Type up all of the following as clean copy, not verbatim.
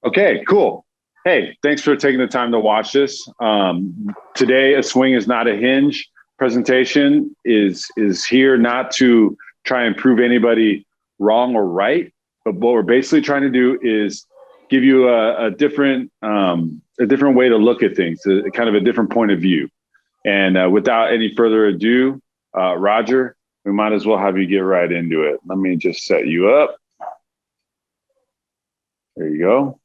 Okay, cool. Hey, thanks for taking the time to watch this. Today, A Swing is Not a Hinge presentation is here not to try and prove anybody wrong or right, but what we're basically trying to do is give you a different way to look at things, kind of a different point of view. And without any further ado, Roger, we might as well have you get right into it. Let me just set you up. There you go.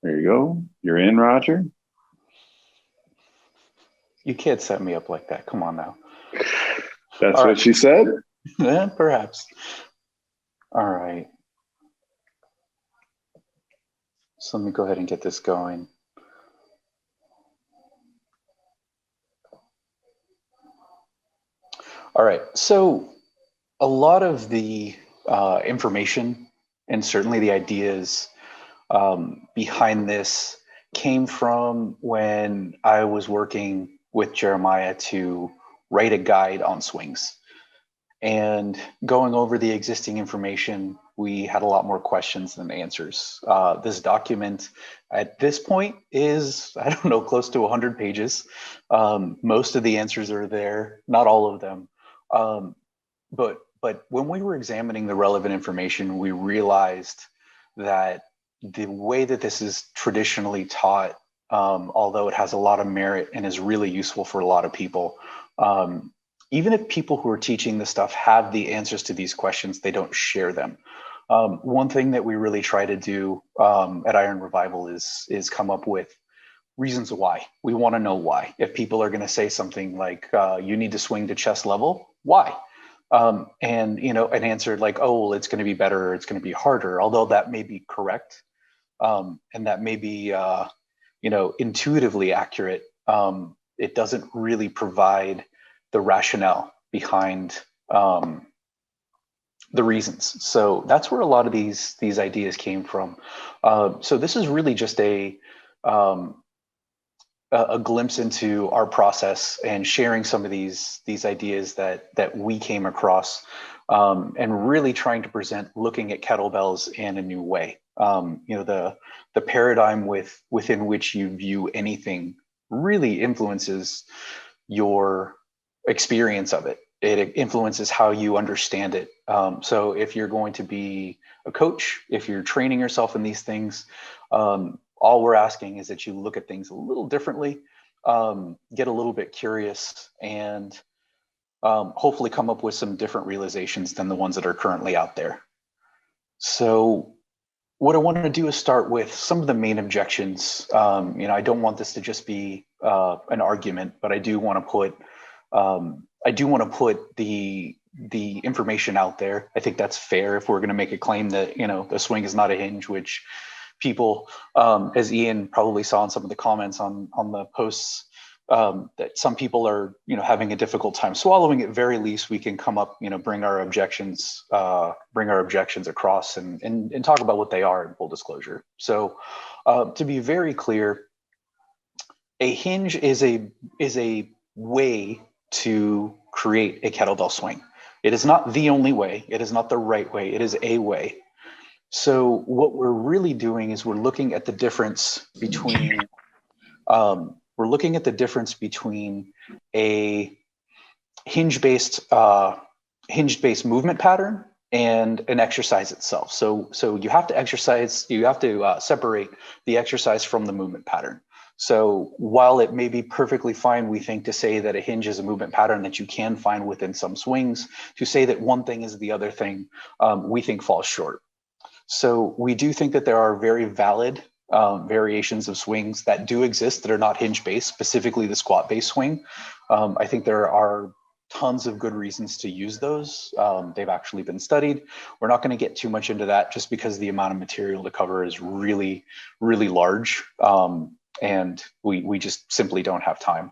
There you go. You're in, Roger. You can't set me up like that. Come on now. That's what she said? Yeah, perhaps. All right. So let me go ahead and get this going. All right. So a lot of the information and certainly the ideas behind this came from when I was working with Jeremiah to write a guide on swings. And going over the existing information, we had a lot more questions than answers. This document at this point is, I don't know, close to 100 pages. Most of the answers are there, not all of them. But when we were examining the relevant information, we realized that the way that this is traditionally taught, although it has a lot of merit and is really useful for a lot of people, even if people who are teaching this stuff have the answers to these questions, they don't share them. One thing that we really try to do at Iron Revival is come up with reasons why. We want to know why. If people are going to say something like, you need to swing to chest level, why? And, you know, an answer like, oh, well, it's going to be better, or it's going to be harder, although that may be correct. And that may be, you know, intuitively accurate. It doesn't really provide the rationale behind the reasons. So that's where a lot of these ideas came from. So this is really just a glimpse into our process and sharing some of these ideas that we came across, and really trying to present looking at kettlebells in a new way. You know, the paradigm within which you view anything really influences your experience of it. It influences how you understand it. So if you're going to be a coach, if you're training yourself in these things, all we're asking is that you look at things a little differently, get a little bit curious, and hopefully come up with some different realizations than the ones that are currently out there. So what I wanted to do is start with some of the main objections. You know, I don't want this to just be an argument, but I do want to put the information out there. I think that's fair if we're going to make a claim that, you know, the swing is not a hinge, which people, as Ian probably saw in some of the comments on the posts, that some people are, you know, having a difficult time swallowing. At very least, we can come up, you know, bring our objections across and talk about what they are in full disclosure. So to be very clear, a hinge is a way to create a kettlebell swing. It is not the only way. It is not the right way. It is a way. So what we're really doing is we're looking at the difference between a hinge-based movement pattern and an exercise itself. So you have to separate the exercise from the movement pattern. So while it may be perfectly fine, we think, to say that a hinge is a movement pattern that you can find within some swings, to say that one thing is the other thing, we think falls short. So we do think that there are very valid variations of swings that do exist that are not hinge-based, specifically the squat-based swing. I think there are tons of good reasons to use those. They've actually been studied. We're not going to get too much into that just because the amount of material to cover is really, really large. And we just simply don't have time.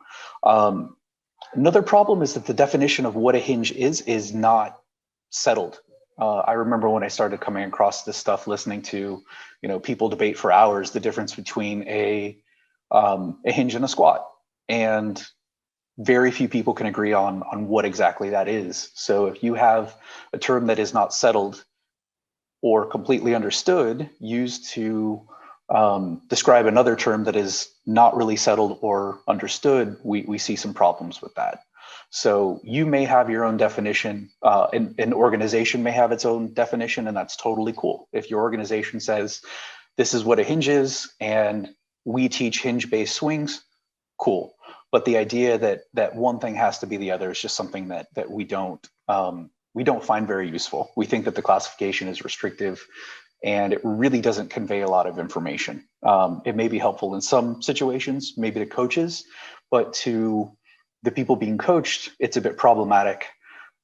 Another problem is that the definition of what a hinge is not settled. I remember when I started coming across this stuff, listening to, you know, people debate for hours the difference between a hinge and a squat, and very few people can agree on what exactly that is. So if you have a term that is not settled or completely understood, used to describe another term that is not really settled or understood, we see some problems with that. So you may have your own definition, an organization may have its own definition, and that's totally cool. If your organization says, this is what a hinge is, and we teach hinge-based swings, cool. But the idea that one thing has to be the other is just something that we don't find very useful. We think that the classification is restrictive, and it really doesn't convey a lot of information. It may be helpful in some situations, maybe to coaches, but to the people being coached, it's a bit problematic.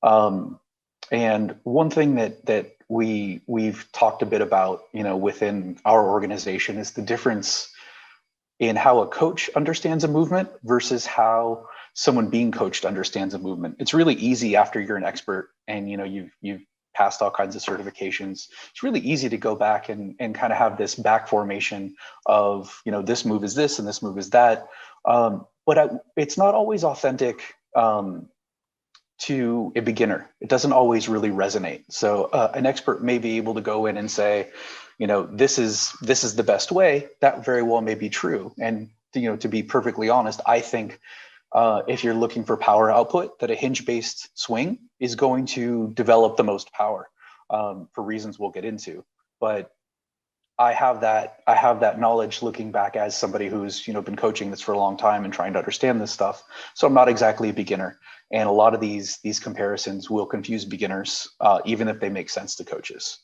And one thing that we've talked a bit about, within our organization is the difference in how a coach understands a movement versus how someone being coached understands a movement. It's really easy after you're an expert and you've passed all kinds of certifications. It's really easy to go back and kind of have this back formation of, this move is this and this move is that. But it's not always authentic to a beginner. It doesn't always really resonate. So an expert may be able to go in and say, this is the best way. That very well may be true. And to be perfectly honest, I think if you're looking for power output, that a hinge-based swing is going to develop the most power for reasons we'll get into. But I have that knowledge looking back as somebody who's been coaching this for a long time and trying to understand this stuff. So I'm not exactly a beginner, and a lot of these comparisons will confuse beginners, even if they make sense to coaches.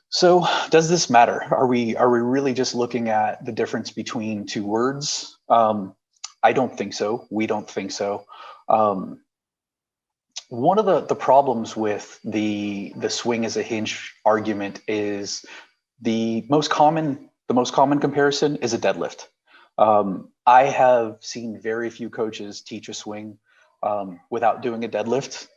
So does this matter? Are we really just looking at the difference between two words? I don't think so. We don't think so. One of the problems with the swing as a hinge argument is the most common comparison is a deadlift. I have seen very few coaches teach a swing without doing a deadlift.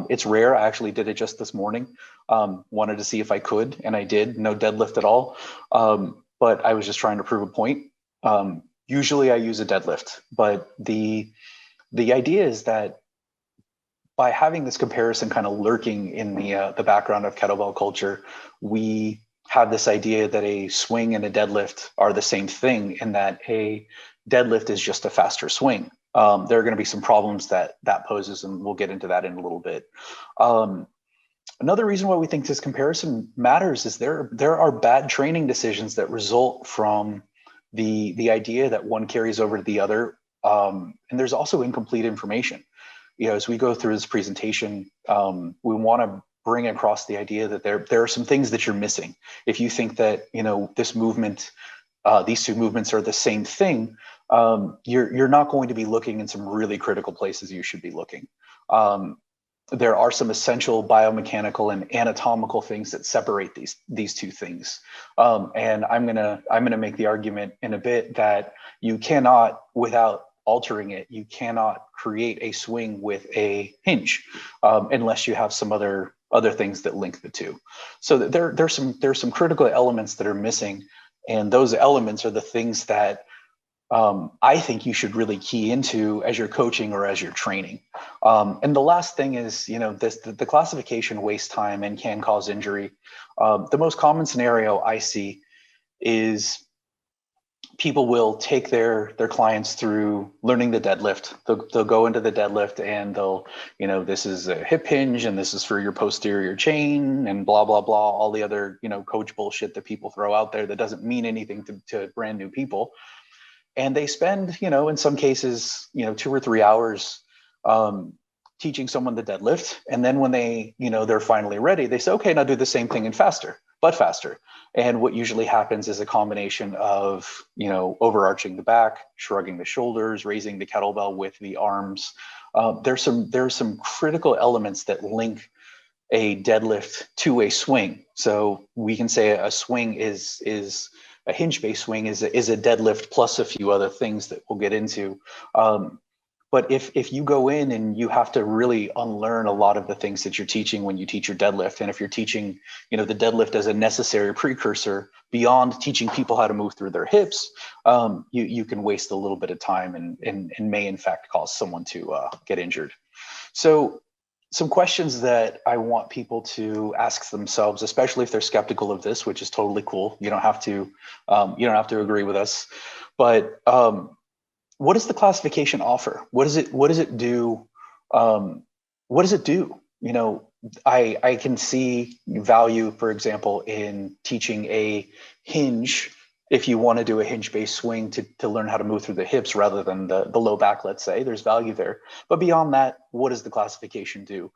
It's rare. I actually did it just this morning. Wanted to see if I could, and I did. No deadlift at all. But I was just trying to prove a point. Usually I use a deadlift, but the idea is that by having this comparison kind of lurking in the background of kettlebell culture, we have this idea that a swing and a deadlift are the same thing, and that a deadlift is just a faster swing. There are going to be some problems that poses, and we'll get into that in a little bit. Another reason why we think this comparison matters is there are bad training decisions that result from the idea that one carries over to the other, and there's also incomplete information. As we go through this presentation, we want to bring across the idea that there are some things that you're missing. If you think that this movement, these two movements are the same thing, you're not going to be looking in some really critical places you should be looking. There are some essential biomechanical and anatomical things that separate these two things. And I'm gonna make the argument in a bit that you cannot, without altering it, you cannot create a swing with a hinge unless you have some other things that link the two. So there's some critical elements that are missing, and those elements are the things that I think you should really key into as you're coaching or as you're training. And the last thing is, the classification wastes time and can cause injury. The most common scenario I see is people will take their clients through learning the deadlift. They'll go into the deadlift and they'll, this is a hip hinge and this is for your posterior chain and blah, blah, blah, all the other, coach bullshit that people throw out there that doesn't mean anything to brand new people. And they spend, in some cases, 2 or 3 hours teaching someone the deadlift. And then when they're finally ready, they say, okay, now do the same thing and faster. And what usually happens is a combination of, overarching the back, shrugging the shoulders, raising the kettlebell with the arms. There's some critical elements that link a deadlift to a swing. So we can say a swing is a hinge-based swing is a deadlift plus a few other things that we'll get into. But if you go in and you have to really unlearn a lot of the things that you're teaching when you teach your deadlift, and if you're teaching, the deadlift as a necessary precursor beyond teaching people how to move through their hips, you can waste a little bit of time and may in fact cause someone to get injured. So some questions that I want people to ask themselves, especially if they're skeptical of this, which is totally cool. You don't have to agree with us, but what does the classification offer? What does it do? What does it do? I can see value, for example, in teaching a hinge. If you want to do a hinge-based swing to learn how to move through the hips rather than the low back, let's say, there's value there. But beyond that, what does the classification do?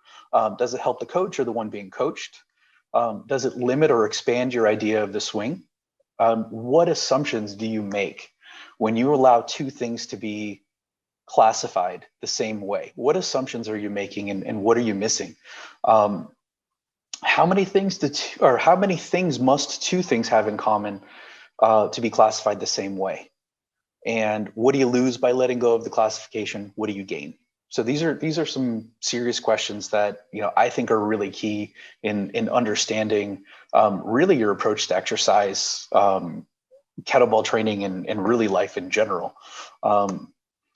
Does it help the coach or the one being coached? Does it limit or expand your idea of the swing? What assumptions do you make when you allow two things to be classified the same way? What assumptions are you making, and what are you missing? How many things must two things have in common to be classified the same way? And what do you lose by letting go of the classification? What do you gain? So these are some serious questions that I think are really key in understanding really your approach to exercise, kettlebell training, and really life in general.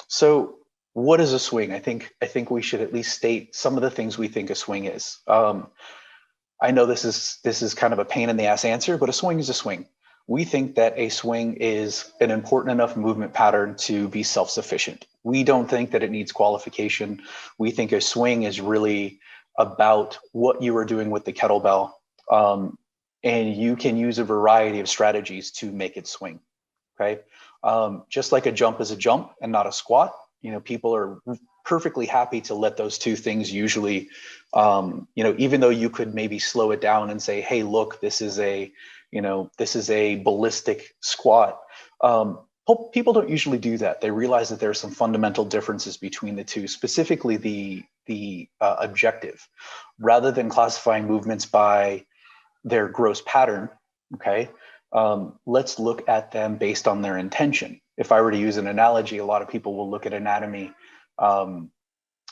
So what is a swing? I think we should at least state some of the things we think a swing is. I know this is kind of a pain in the ass answer, but a swing is a swing. We think that a swing is an important enough movement pattern to be self-sufficient. We don't think that it needs qualification. We think a swing is really about what you are doing with the kettlebell, and you can use a variety of strategies to make it swing. Okay, just like a jump is a jump and not a squat. People are perfectly happy to let those two things usually, even though you could maybe slow it down and say, hey, look, this is a ballistic squat. People don't usually do that. They realize that there are some fundamental differences between the two, specifically the objective. Rather than classifying movements by their gross pattern, okay, let's look at them based on their intention. If I were to use an analogy, a lot of people will look at anatomy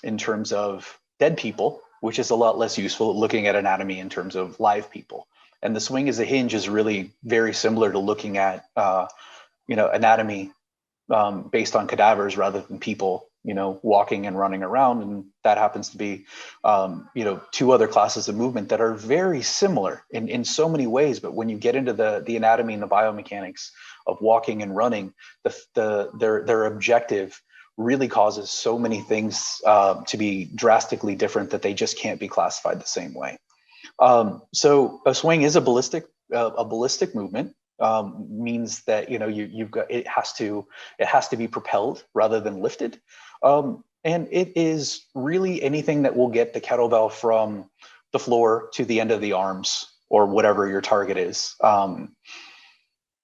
in terms of dead people, which is a lot less useful at looking at anatomy in terms of live people. And the swing as a hinge is really very similar to looking at anatomy based on cadavers rather than people walking and running around. And that happens to be two other classes of movement that are very similar in so many ways. But when you get into the anatomy and the biomechanics of walking and running, their objective really causes so many things to be drastically different that they just can't be classified the same way. So a swing is a ballistic movement. Means that you've got it has to be propelled rather than lifted, and it is really anything that will get the kettlebell from the floor to the end of the arms or whatever your target is.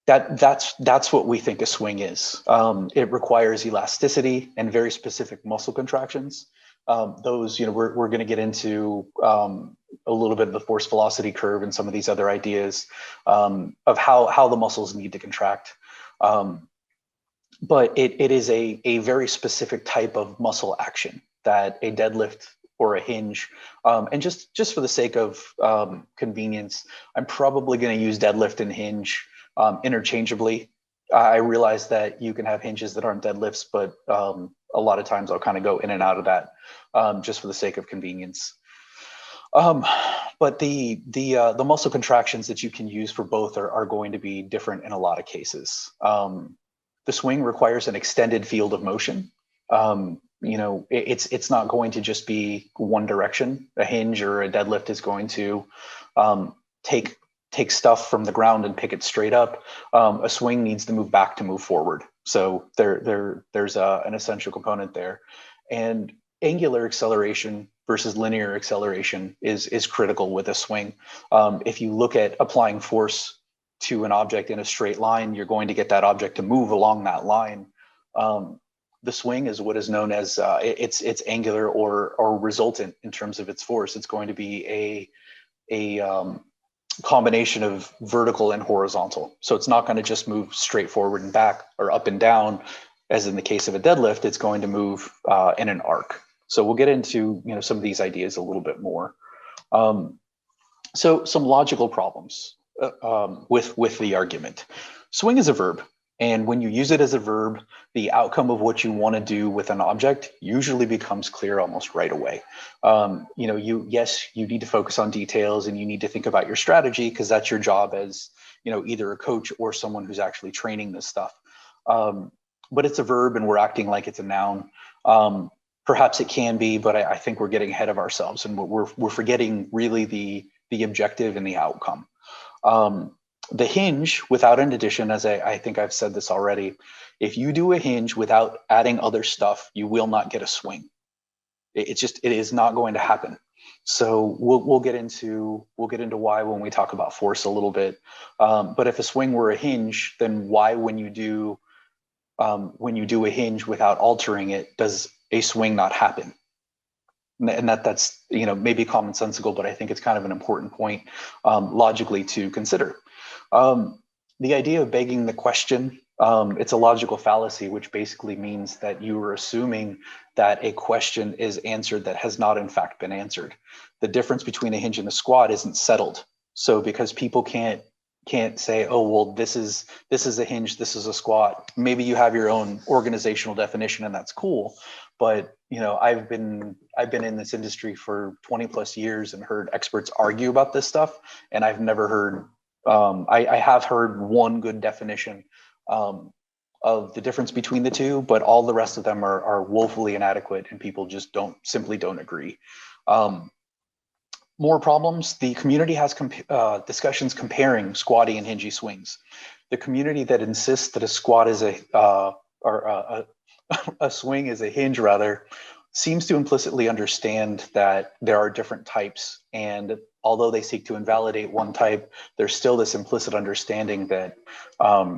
That's what we think a swing is. It requires elasticity and very specific muscle contractions. Those we're going to get into a little bit of the force velocity curve and some of these other ideas of how the muscles need to contract. But it is a very specific type of muscle action that a deadlift or a hinge, and just for the sake of convenience, I'm probably going to use deadlift and hinge interchangeably. I realize that you can have hinges that aren't deadlifts, but a lot of times I'll kind of go in and out of that just for the sake of convenience. But the muscle contractions that you can use for both are going to be different in a lot of cases. The swing requires an extended field of motion. It's not going to just be one direction. A hinge or a deadlift is going to take stuff from the ground and pick it straight up. A swing needs to move back to move forward. So there's an essential component there. And angular acceleration versus linear acceleration is critical with a swing. If you look at applying force to an object in a straight line, you're going to get that object to move along that line. The swing is what is known as it's angular or resultant in terms of its force. It's going to be a combination of vertical and horizontal. So it's not going to just move straight forward and back or up and down, as in the case of a deadlift. It's going to move in an arc. So we'll get into some of these ideas a little bit more. So some logical problems with the argument. Swing is a verb. And when you use it as a verb, the outcome of what you want to do with an object usually becomes clear almost right away. Yes, you need to focus on details and you need to think about your strategy because that's your job as, either a coach or someone who's actually training this stuff. But it's a verb and we're acting like it's a noun. Perhaps it can be, but I think we're getting ahead of ourselves and we're forgetting really the objective and the outcome. The hinge without an addition, as I think I've said this already, if you do a hinge without adding other stuff, you will not get a swing. It is not going to happen. So we'll get into why when we talk about force a little bit. But if a swing were a hinge, then why when you do a hinge without altering it, does a swing not happen? And that's maybe commonsensical, but I think it's kind of an important point logically to consider. The idea of begging the question, it's a logical fallacy, which basically means that you are assuming that a question is answered that has not in fact been answered. The difference between a hinge and a squat isn't settled. So because people can't say, oh, well, this is a hinge, this is a squat. Maybe you have your own organizational definition and that's cool. But I've been in this industry for 20 plus years and heard experts argue about this stuff. And I've never heard, I have heard one good definition of the difference between the two, but all the rest of them are woefully inadequate and people just simply don't agree. More problems. The community has discussions comparing squatty and hingy swings. The community that insists that a squat is a swing is a hinge rather, seems to implicitly understand that there are different types. And although they seek to invalidate one type, there's still this implicit understanding that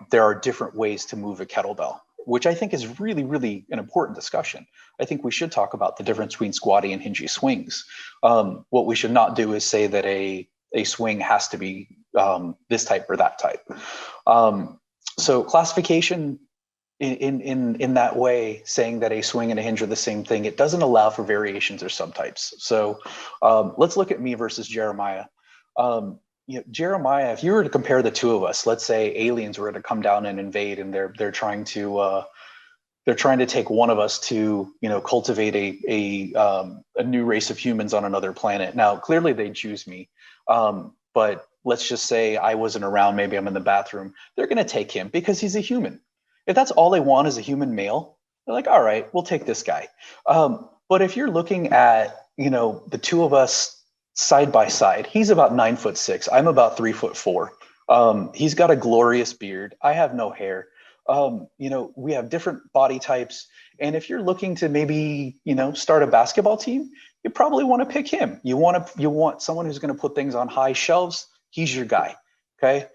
there are different ways to move a kettlebell, which I think is really, really an important discussion. I think we should talk about the difference between squatty and hingy swings. What we should not do is say that a swing has to be this type or that type. So classification in that way, saying that a swing and a hinge are the same thing, it doesn't allow for variations or subtypes. So let's look at me versus Jeremiah. Jeremiah, if you were to compare the two of us, let's say aliens were to come down and invade, and they're trying to take one of us to cultivate a new race of humans on another planet. Now, clearly they'd choose me, but let's just say I wasn't around. Maybe I'm in the bathroom. They're going to take him because he's a human. If that's all they want is a human male, they're like, all right, we'll take this guy. But if you're looking at, the two of us side by side, he's about 9'6", I'm about 3'4". He's got a glorious beard. I have no hair. We have different body types. And if you're looking to maybe, start a basketball team, you probably want to pick him. You want someone who's going to put things on high shelves. He's your guy. Okay.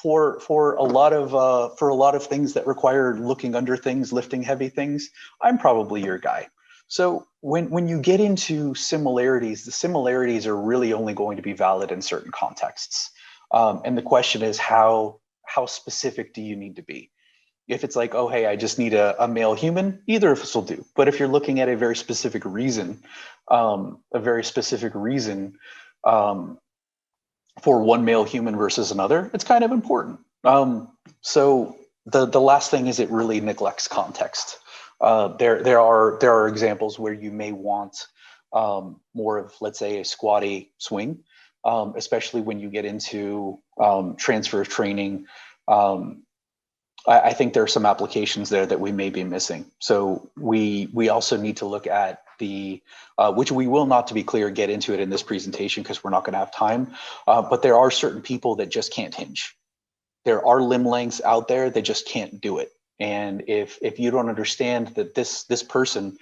For a lot of things that require looking under things, lifting heavy things, I'm probably your guy. So when you get into similarities, the similarities are really only going to be valid in certain contexts. And the question is how specific do you need to be? If it's like, oh, hey, I just need a male human, either of us will do. But if you're looking at a very specific reason, for one male human versus another, it's kind of important. So the last thing is it really neglects context. There are examples where you may want more of, let's say, a squatty swing, especially when you get into transfer training. I think there are some applications there that we may be missing. So we also need to look at which we will not, to be clear, get into it in this presentation because we're not going to have time. But there are certain people that just can't hinge. There are limb lengths out there that just can't do it. And if you don't understand that this person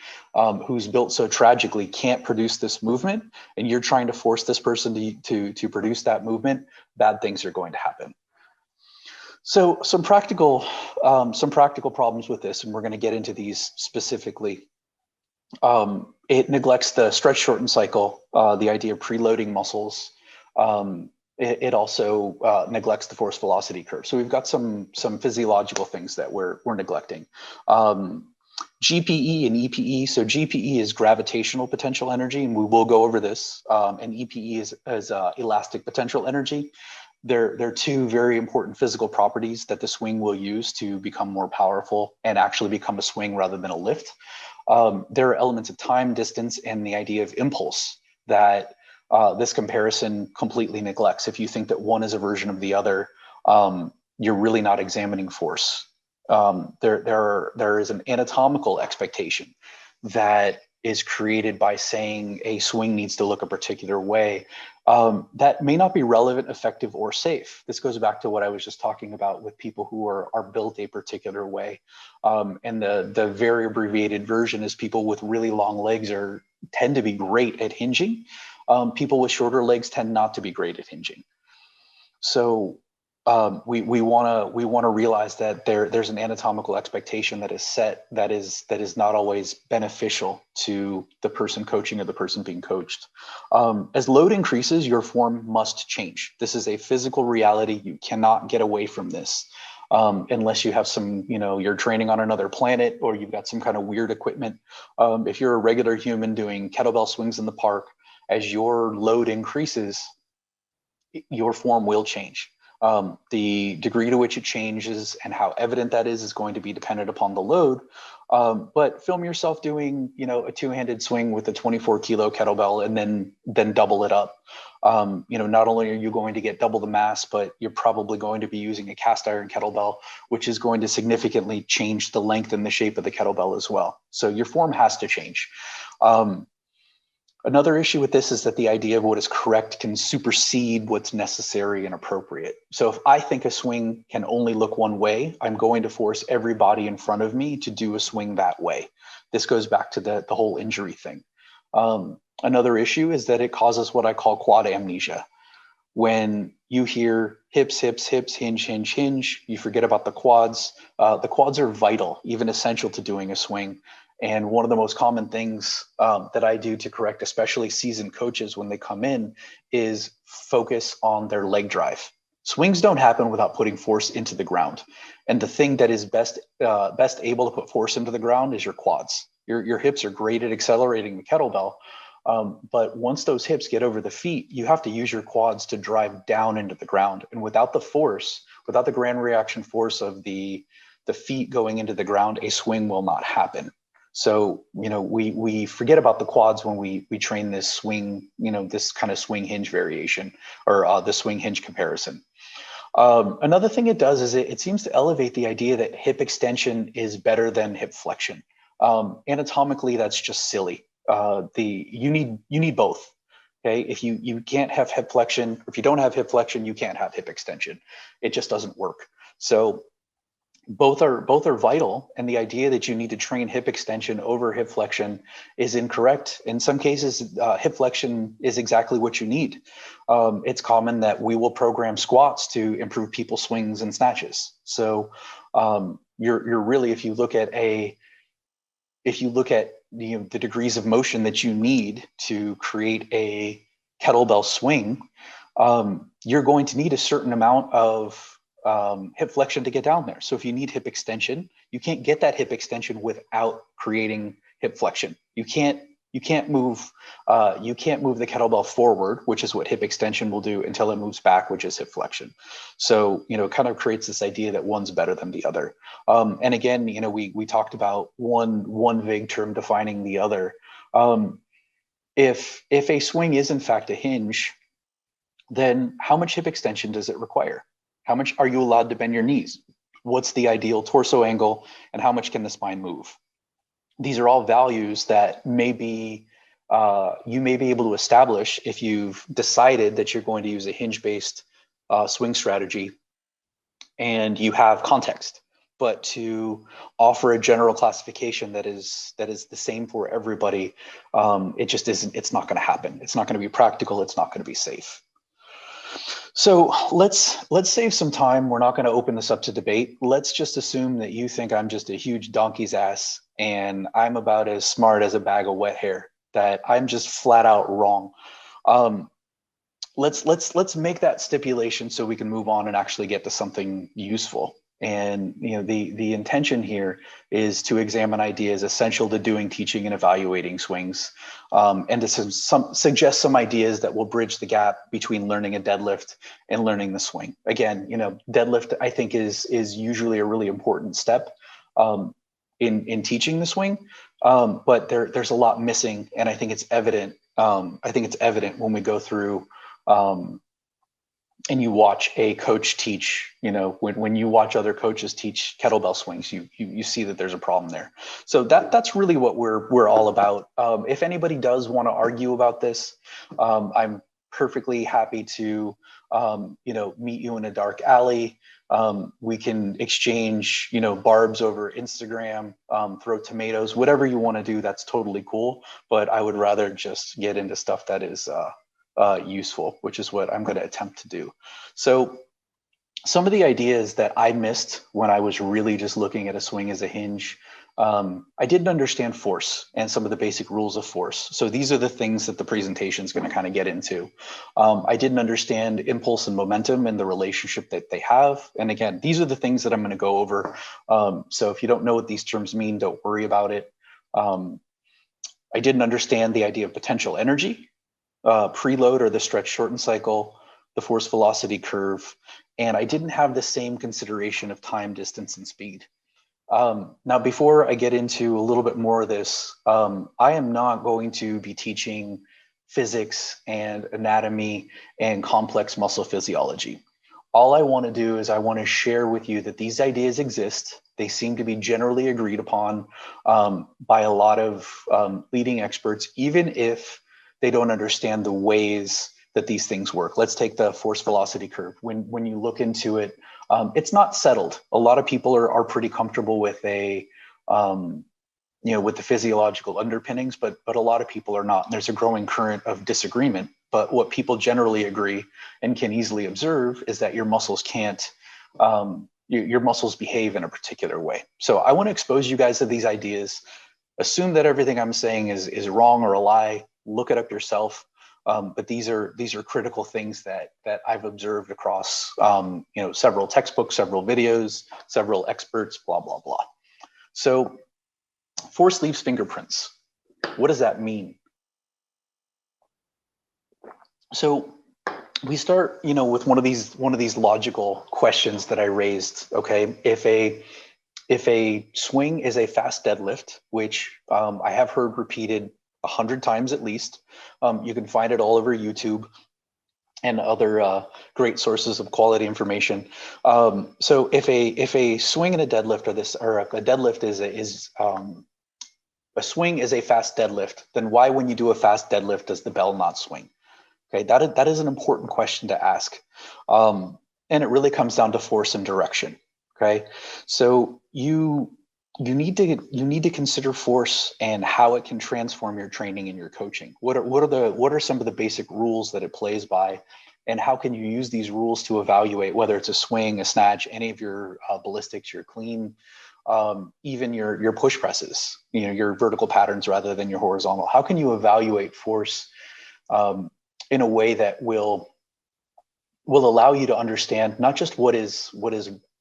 who's built so tragically can't produce this movement, and you're trying to force this person to produce that movement, bad things are going to happen. So some practical problems with this, and we're going to get into these specifically. It neglects the stretch shorten cycle, the idea of preloading muscles. It also neglects the force velocity curve. So we've got some physiological things that we're neglecting. Gpe and Epe. So Gpe is gravitational potential energy, and we will go over this. And Epe is elastic potential energy. They're two very important physical properties that the swing will use to become more powerful and actually become a swing rather than a lift. There are elements of time, distance, and the idea of impulse that this comparison completely neglects. If you think that one is a version of the other, you're really not examining force. There is an anatomical expectation that is created by saying a swing needs to look a particular way that may not be relevant, effective, or safe. This goes back to what I was just talking about with people who are built a particular way. And the very abbreviated version is people with really long legs tend to be great at hinging. People with shorter legs tend not to be great at hinging. So we want to realize that there's an anatomical expectation that is set that is not always beneficial to the person coaching or the person being coached. As load increases, your form must change. This is a physical reality. You cannot get away from this unless you have some, you're training on another planet or you've got some kind of weird equipment. If you're a regular human doing kettlebell swings in the park, as your load increases, your form will change. The degree to which it changes and how evident that is going to be dependent upon the load. But film yourself doing, a two-handed swing with a 24 kilo kettlebell and then double it up. Not only are you going to get double the mass, but you're probably going to be using a cast iron kettlebell, which is going to significantly change the length and the shape of the kettlebell as well. So your form has to change. Another issue with this is that the idea of what is correct can supersede what's necessary and appropriate. So if I think a swing can only look one way, I'm going to force everybody in front of me to do a swing that way. This goes back to the whole injury thing. Another issue is that it causes what I call quad amnesia. When you hear hips, hips, hips, hinge, hinge, hinge, you forget about the quads. The quads are vital, even essential to doing a swing. And one of the most common things that I do to correct, especially seasoned coaches when they come in, is focus on their leg drive. Swings don't happen without putting force into the ground. And the thing that is best able to put force into the ground is your quads. Your hips are great at accelerating the kettlebell. But once those hips get over the feet, you have to use your quads to drive down into the ground. And without the force, without the grand reaction force of the feet going into the ground, a swing will not happen. So, we forget about the quads when we train this swing, this kind of swing hinge variation or the swing hinge comparison. Another thing it does is it seems to elevate the idea that hip extension is better than hip flexion. Anatomically, that's just silly. You need both. Okay, if you can't have hip flexion, or if you don't have hip flexion, you can't have hip extension. It just doesn't work. So both are vital, and the idea that you need to train hip extension over hip flexion is incorrect. In some cases, hip flexion is exactly what you need. It's common that we will program squats to improve people's swings and snatches. So you're really, if you look at the degrees of motion that you need to create a kettlebell swing, you're going to need a certain amount of hip flexion to get down there. So if you need hip extension, you can't get that hip extension without creating hip flexion. You can't move the kettlebell forward, which is what hip extension will do, until it moves back, which is hip flexion. So, it kind of creates this idea that one's better than the other. And again, we talked about one vague term defining the other. If a swing is in fact a hinge, then how much hip extension does it require? How much are you allowed to bend your knees? What's the ideal torso angle, and how much can the spine move? These are all values that you may be able to establish if you've decided that you're going to use a hinge-based swing strategy and you have context. But to offer a general classification that is the same for everybody, it just isn't. It's not going to happen. It's not going to be practical. It's not going to be safe. So let's save some time. We're not going to open this up to debate. Let's just assume that you think I'm just a huge donkey's ass and I'm about as smart as a bag of wet hair, that I'm just flat out wrong. Let's make that stipulation so we can move on and actually get to something useful. And the intention here is to examine ideas essential to doing, teaching, and evaluating swings, and to suggest some ideas that will bridge the gap between learning a deadlift and learning the swing. Again, deadlift I think is usually a really important step in teaching the swing, but there's a lot missing, and I think it's evident. When we go through. And you watch a coach teach, when you watch other coaches teach kettlebell swings, you see that there's a problem there. So that's really what we're all about. If anybody does want to argue about this, I'm perfectly happy to, meet you in a dark alley. We can exchange, barbs over Instagram, throw tomatoes, whatever you want to do. That's totally cool. But I would rather just get into stuff that is, useful, which is what I'm going to attempt to do. So some of the ideas that I missed when I was really just looking at a swing as a hinge, I didn't understand force and some of the basic rules of force. So these are the things that the presentation is going to kind of get into. I didn't understand impulse and momentum and the relationship that they have. And again, these are the things that I'm going to go over. So if you don't know what these terms mean, don't worry about it. I didn't understand the idea of potential energy, preload or the stretch shorten cycle, the force velocity curve, and I didn't have the same consideration of time, distance, and speed. Now, before I get into a little bit more of this, I am not going to be teaching physics and anatomy and complex muscle physiology. All I want to do is I want to share with you that these ideas exist. They seem to be generally agreed upon by a lot of leading experts, even if they don't understand the ways that these things work. Let's take the force velocity curve. When you look into it, it's not settled. A lot of people are pretty comfortable with with the physiological underpinnings, but a lot of people are not. And there's a growing current of disagreement. But what people generally agree and can easily observe is that your muscles can't, your muscles behave in a particular way. So I want to expose you guys to these ideas. Assume that everything I'm saying is wrong or a lie. Look it up yourself. But these are critical things that I've observed across several textbooks, several videos, several experts, blah, blah, blah. So force leaves fingerprints. What does that mean? So we start, with one of these logical questions that I raised. Okay, if a swing is a fast deadlift, which I have heard repeated 100 times at least, you can find it all over YouTube and other great sources of quality information. So if a swing and a deadlift a deadlift is a swing is a fast deadlift, then why, when you do a fast deadlift, does the bell not swing? Okay, that is an important question to ask, and it really comes down to force and direction. Okay, so you need to consider force and how it can transform your training and your coaching. What are some of the basic rules that it plays by, and how can you use these rules to evaluate whether it's a swing, a snatch, any of your ballistics, your clean, even your push presses, your vertical patterns rather than your horizontal. How can you evaluate force in a way that will allow you to understand not just what is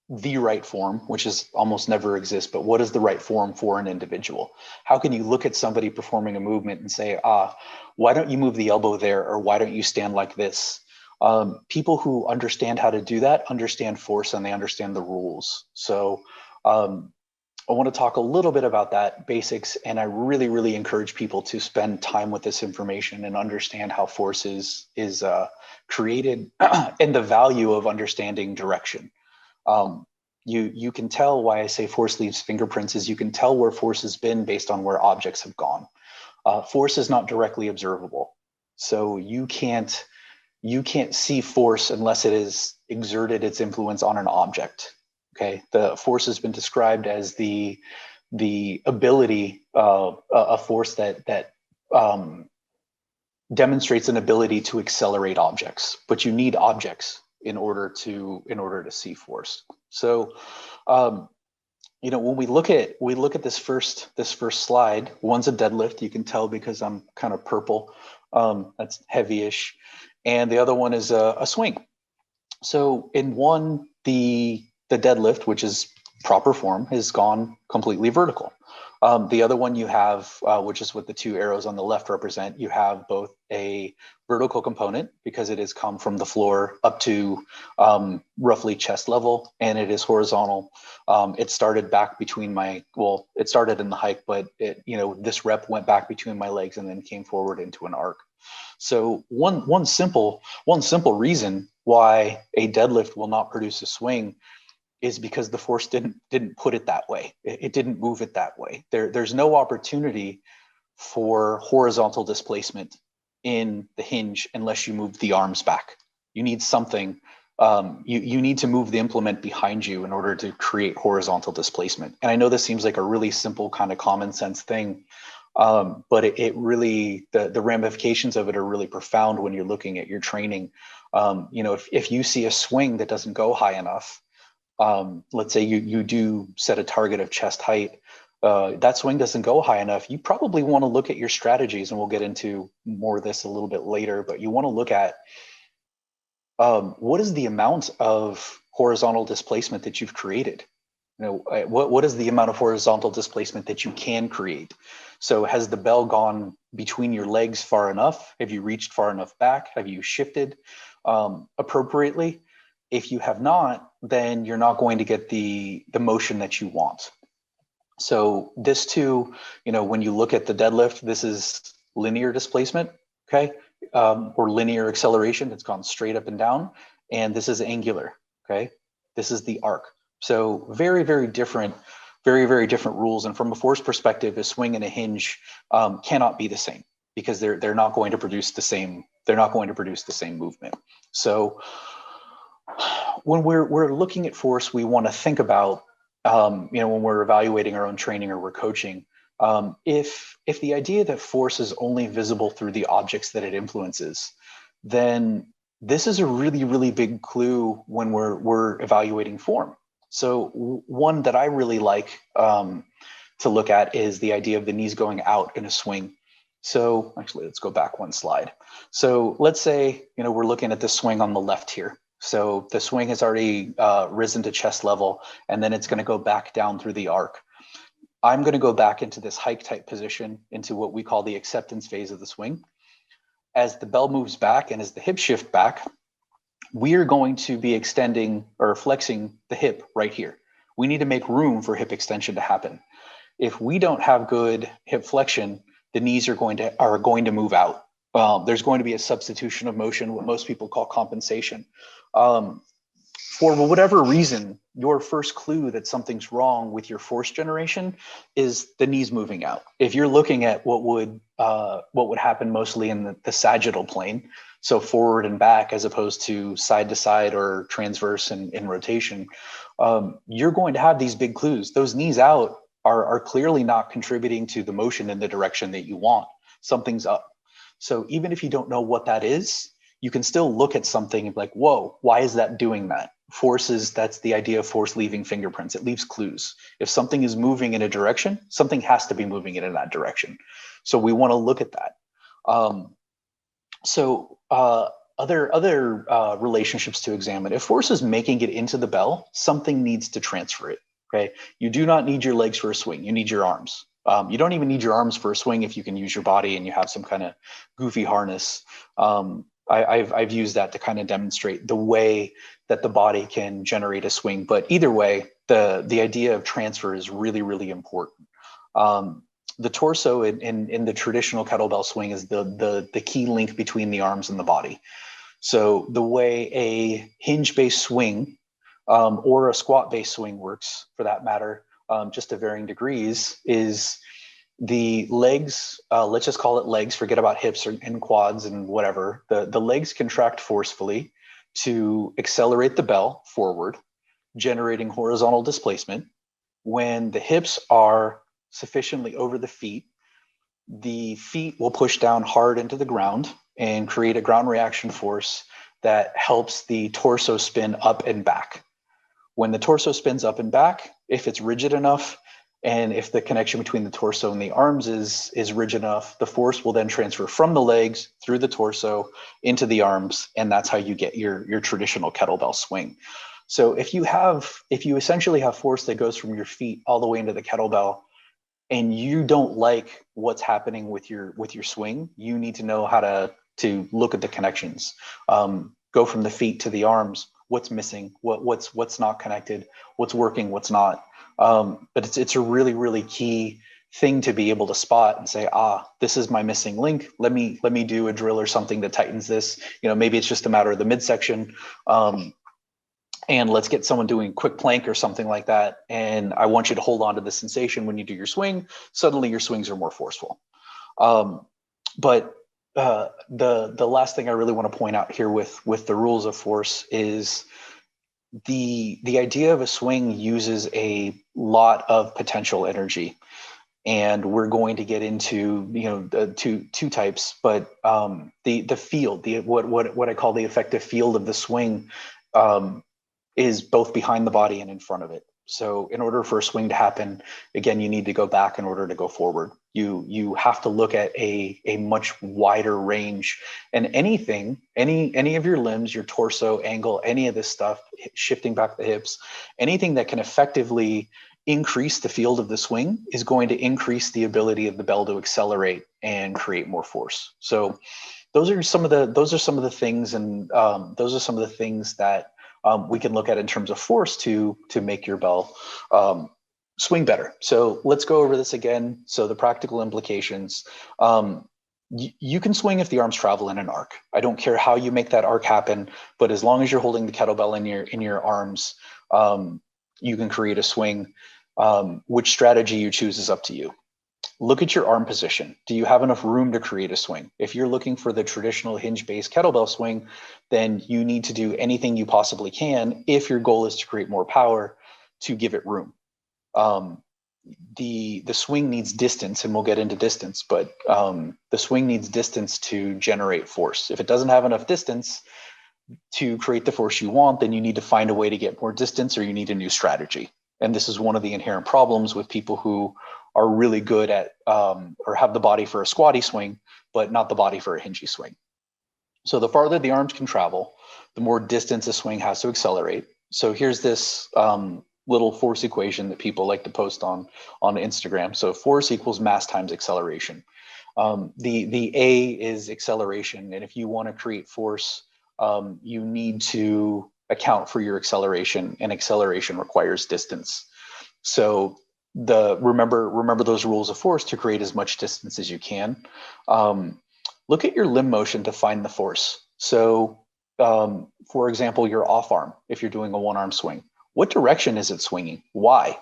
the right form, which is almost never exists, but what is the right form for an individual? How can you look at somebody performing a movement and say, why don't you move the elbow there? Or why don't you stand like this? People who understand how to do that understand force and they understand the rules. So I want to talk a little bit about that basics, and I really, really encourage people to spend time with this information and understand how force is created and the value of understanding direction. You can tell why I say force leaves fingerprints is you can tell where force has been based on where objects have gone. Force is not directly observable. So you can't see force unless it has exerted its influence on an object. Okay, the force has been described as the ability of a force that demonstrates an ability to accelerate objects, but you need objects in order to see force. So, when we look at this first slide, one's a deadlift. You can tell because I'm kind of purple. That's heavy-ish, and the other one is a swing. So in one, the the deadlift, which is proper form, has gone completely vertical. The other one you have, which is what the two arrows on the left represent, you have both a vertical component because it has come from the floor up to roughly chest level, and it is horizontal. It started back between it started in the hike, but this rep went back between my legs and then came forward into an arc. So one simple reason why a deadlift will not produce a swing is because the force didn't put it that way. It didn't move it that way. There's no opportunity for horizontal displacement in the hinge unless you move the arms back. You need something. You need to move the implement behind you in order to create horizontal displacement. And I know this seems like a really simple kind of common sense thing, but it really, the ramifications of it are really profound when you're looking at your training. If you see a swing that doesn't go high enough, let's say you do set a target of chest height, that swing doesn't go high enough, you probably want to look at your strategies, and we'll get into more of this a little bit later, but you want to look at what is the amount of horizontal displacement that you've created? What is the amount of horizontal displacement that you can create? So has the bell gone between your legs far enough? Have you reached far enough back? Have you shifted appropriately? If you have not, then you're not going to get the motion that you want. So this too, when you look at the deadlift, this is linear displacement, okay? Or linear acceleration, it's gone straight up and down. And this is angular, okay? This is the arc. So very, very different rules. And from a force perspective, a swing and a hinge cannot be the same because they're not going to produce the same, movement. So when we're looking at force, we want to think about, when we're evaluating our own training or we're coaching, if the idea that force is only visible through the objects that it influences, then this is a really, really big clue when we're evaluating form. So one that I really like to look at is the idea of the knees going out in a swing. So actually, let's go back one slide. So let's say, we're looking at the swing on the left here. So the swing has already risen to chest level, and then it's going to go back down through the arc. I'm going to go back into this hike type position, into what we call the acceptance phase of the swing. As the bell moves back and as the hips shift back, we are going to be extending or flexing the hip right here. We need to make room for hip extension to happen. If we don't have good hip flexion, the knees are going to move out. There's going to be a substitution of motion, what most people call compensation. For whatever reason, your first clue that something's wrong with your force generation is the knees moving out. If you're looking at what would happen mostly in the sagittal plane, so forward and back as opposed to side or transverse and in rotation, you're going to have these big clues. Those knees out are clearly not contributing to the motion in the direction that you want. Something's up. So even if you don't know what that is, you can still look at something and be like, whoa, why is that doing that? That's the idea of force leaving fingerprints. It leaves clues. If something is moving in a direction, something has to be moving in that direction. So we want to look at that. Other relationships to examine. If force is making it into the bell, something needs to transfer it. Okay, you do not need your legs for a swing. You need your arms. You don't even need your arms for a swing if you can use your body and you have some kind of goofy harness. I've used that to kind of demonstrate the way that the body can generate a swing. But either way, the idea of transfer is really, really important. The torso in the traditional kettlebell swing is the key link between the arms and the body. So the way a hinge-based swing or a squat-based swing works, for that matter, just to varying degrees, is the legs, let's just call it legs, forget about hips and quads and whatever. The legs contract forcefully to accelerate the bell forward, generating horizontal displacement. When the hips are sufficiently over the feet will push down hard into the ground and create a ground reaction force that helps the torso spin up and back. When the torso spins up and back, if it's rigid enough, and if the connection between the torso and the arms is rigid enough, the force will then transfer from the legs through the torso into the arms, and that's how you get your traditional kettlebell swing. So if you essentially have force that goes from your feet all the way into the kettlebell, and you don't like what's happening with your swing, you need to know how to look at the connections. Go from the feet to the arms. What's missing? What's not connected? What's working? What's not? But it's a really, really key thing to be able to spot and say, this is my missing link. Let me do a drill or something that tightens this. Maybe it's just a matter of the midsection. And let's get someone doing quick plank or something like that. And I want you to hold on to the sensation when you do your swing. Suddenly your swings are more forceful. But the last thing I really want to point out here with the rules of force is the idea of a swing uses a lot of potential energy. And we're going to get into the two types, but the field, what I call the effective field of the swing, is both behind the body and in front of it. So in order for a swing to happen, again, you need to go back in order to go forward. You have to look at a much wider range, and any of your limbs, your torso, angle, any of this stuff, shifting back the hips, anything that can effectively increase the field of the swing is going to increase the ability of the bell to accelerate and create more force. So those are some of the things, and those are some of the things that we can look at in terms of force to make your bell swing better. So let's go over this again. So the practical implications. You can swing if the arms travel in an arc. I don't care how you make that arc happen, but as long as you're holding the kettlebell in your arms, you can create a swing. Which strategy you choose is up to you. Look at your arm position. Do you have enough room to create a swing? If you're looking for the traditional hinge-based kettlebell swing, then you need to do anything you possibly can if your goal is to create more power to give it room. The swing needs distance, and we'll get into distance, but the swing needs distance to generate force. If it doesn't have enough distance to create the force you want, then you need to find a way to get more distance, or you need a new strategy. And this is one of the inherent problems with people who are really good at or have the body for a squatty swing, but not the body for a hingy swing. So the farther the arms can travel, the more distance a swing has to accelerate. So here's this little force equation that people like to post on Instagram. So force equals mass times acceleration. The A is acceleration. And if you want to create force, you need to account for your acceleration, and acceleration requires distance. So remember those rules of force to create as much distance as you can. Look at your limb motion to find the force. So for example, your off arm, if you're doing a one arm swing, what direction is it swinging? Why?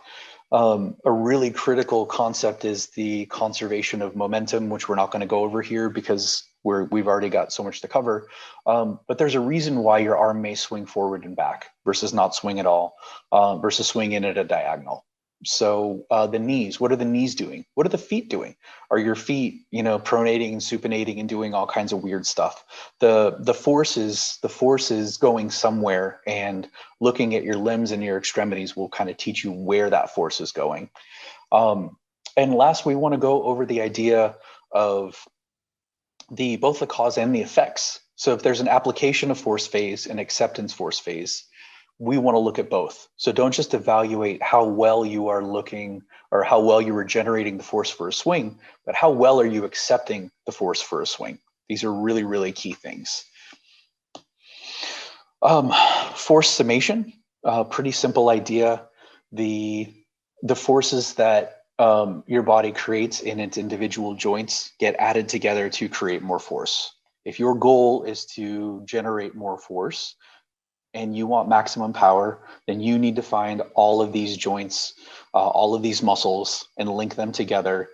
A really critical concept is the conservation of momentum, which we're not going to go over here because we've already got so much to cover. But there's a reason why your arm may swing forward and back versus not swing at all, versus swing in at a diagonal. So the knees, what are the knees doing? What are the feet doing? Are your feet, pronating and supinating and doing all kinds of weird stuff? The force is going somewhere, and looking at your limbs and your extremities will kind of teach you where that force is going. And last, we want to go over the idea of both the cause and the effects. So if there's an application of force phase and acceptance force phase, we want to look at both. So don't just evaluate how well you are looking or how well you are generating the force for a swing, but how well are you accepting the force for a swing? These are really, really key things. Force summation, pretty simple idea. The forces that your body creates in its individual joints get added together to create more force. If your goal is to generate more force, and you want maximum power, then you need to find all of these joints, all of these muscles, and link them together